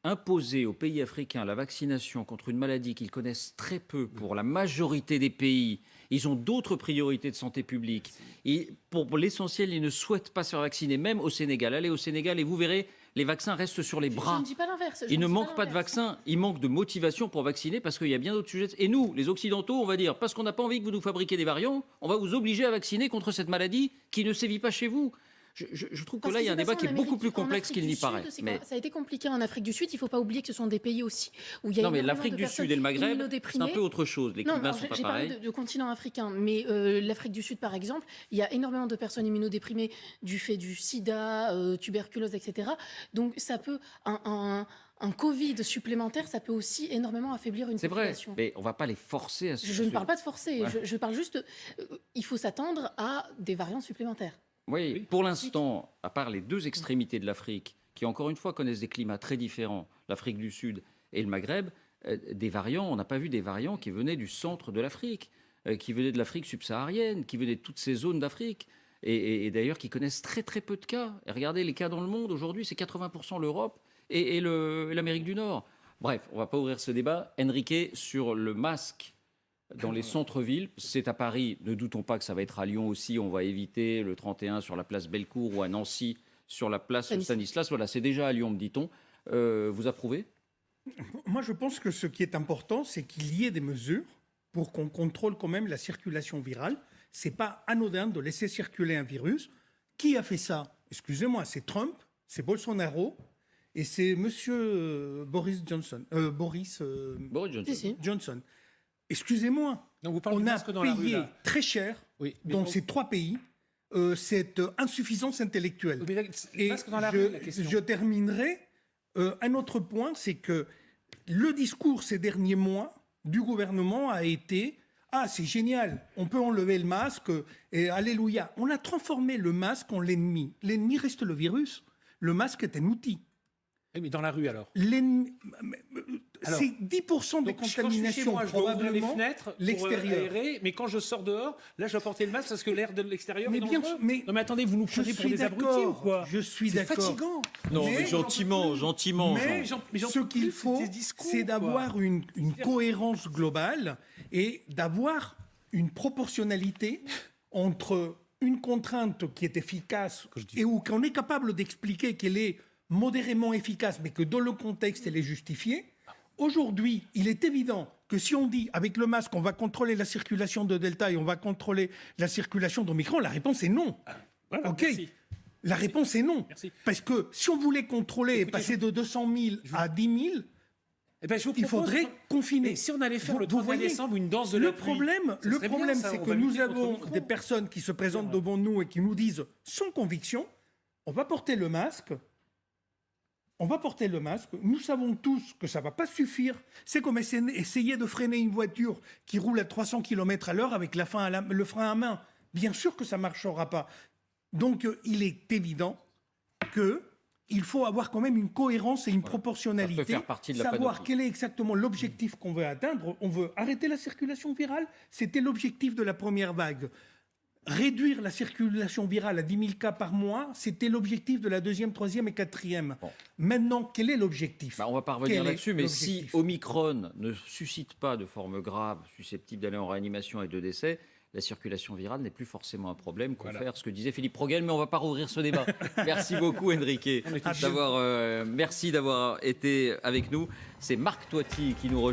imposer aux pays africains la vaccination contre une maladie qu'ils connaissent très peu pour la majorité des pays, ils ont d'autres priorités de santé publique. Et pour l'essentiel, ils ne souhaitent pas se faire vacciner, même au Sénégal. Allez au Sénégal et vous verrez, les vaccins restent sur les bras. Je ne dis pas l'inverse. Il ne manque pas de vaccins, il manque de motivation pour vacciner parce qu'il y a bien d'autres sujets. Et nous, les Occidentaux, on va dire, parce qu'on n'a pas envie que vous nous fabriquiez des variants, on va vous obliger à vacciner contre cette maladie qui ne sévit pas chez vous. Je trouve que là, il y a un débat qui est beaucoup plus complexe qu'il n'y paraît. Mais ça a été compliqué en Afrique du Sud. Il ne faut pas oublier que ce sont des pays aussi où il y a non, mais l'Afrique du Sud et le Maghreb, c'est un peu autre chose. Les climats ne sont pas pareils. J'ai parlé de continent africain, mais l'Afrique du Sud, par exemple, il y a énormément de personnes immunodéprimées du fait du sida, tuberculose, etc. Donc, ça peut... Un Covid supplémentaire, ça peut aussi énormément affaiblir une population. C'est vrai, mais on ne va pas les forcer à se... Je ne parle pas de forcer, je parle juste... il faut s'attendre à des variants supplémentaires. Oui, pour l'instant, à part les deux extrémités de l'Afrique, qui encore une fois connaissent des climats très différents, l'Afrique du Sud et le Maghreb, des variants, on n'a pas vu des variants qui venaient du centre de l'Afrique, qui venaient de l'Afrique subsaharienne, qui venaient de toutes ces zones d'Afrique, et d'ailleurs qui connaissent très très peu de cas. Et regardez les cas dans le monde, aujourd'hui c'est 80% l'Europe et l'Amérique du Nord. Bref, on ne va pas ouvrir ce débat. Enrique, sur le masque dans les centres-villes, c'est à Paris, ne doutons pas que ça va être à Lyon aussi, on va éviter le 31 sur la place Bellecour ou à Nancy sur la place Stanislas, voilà, c'est déjà à Lyon, me dit-on. Vous approuvez ? Moi, je pense que ce qui est important, c'est qu'il y ait des mesures pour qu'on contrôle quand même la circulation virale. C'est pas anodin de laisser circuler un virus. Qui a fait ça ? Excusez-moi, c'est Trump, c'est Bolsonaro et c'est Monsieur Boris Johnson. Johnson. Excusez-moi, on a payé très cher dans ces trois pays cette insuffisance intellectuelle. Et je terminerai. Un autre point, c'est que le discours ces derniers mois du gouvernement a été « Ah, c'est génial, on peut enlever le masque, et alléluia ». On a transformé le masque en l'ennemi. L'ennemi reste le virus. Le masque est un outil. Mais dans la rue, alors c'est 10% de contamination, moi, probablement, les fenêtres l'extérieur. Mais quand je sors dehors, là, je dois porter le masque parce que l'air de l'extérieur est dangereux. Mais non, mais attendez, vous nous prenez pour des abrutis ou quoi ? Je suis d'accord. C'est fatigant. Non, mais gentiment. Mais ce qu'il faut, c'est d'avoir une cohérence globale et d'avoir une proportionnalité entre une contrainte qui est efficace et où qu'on est capable d'expliquer qu'elle est modérément efficace, mais que dans le contexte, elle est justifiée. Aujourd'hui, il est évident que si on dit, avec le masque, on va contrôler la circulation de Delta et on va contrôler la circulation d'Omicron, la réponse est non. Voilà, OK. merci. La réponse est non. Merci. Parce que si on voulait contrôler et passer de 200 000 à 10 000, il faudrait confiner. Mais si on allait faire le 31 décembre une danse de la pluie, le problème, c'est que nous avons des personnes qui se présentent devant nous et qui nous disent sans conviction, on va porter le masque. Nous savons tous que ça ne va pas suffire. C'est comme essayer de freiner une voiture qui roule à 300 km/h avec le frein à main. Bien sûr que ça ne marchera pas. Donc, il est évident qu'il faut avoir quand même une cohérence et une proportionnalité. Ça peut faire partie de la savoir panoplie. quel est exactement l'objectif qu'on veut atteindre. On veut arrêter la circulation virale. C'était l'objectif de la première vague. Réduire la circulation virale à 10 000 cas par mois, c'était l'objectif de la deuxième, troisième et quatrième. Bon. Maintenant, quel est l'objectif ? On ne va pas revenir là-dessus, mais si Omicron ne suscite pas de forme grave, susceptible d'aller en réanimation et de décès, la circulation virale n'est plus forcément un problème, confère ce que disait Philippe Proguel, mais on ne va pas rouvrir ce débat. Merci beaucoup, Enrique, merci d'avoir été avec nous. C'est Marc Toiti qui nous rejoint.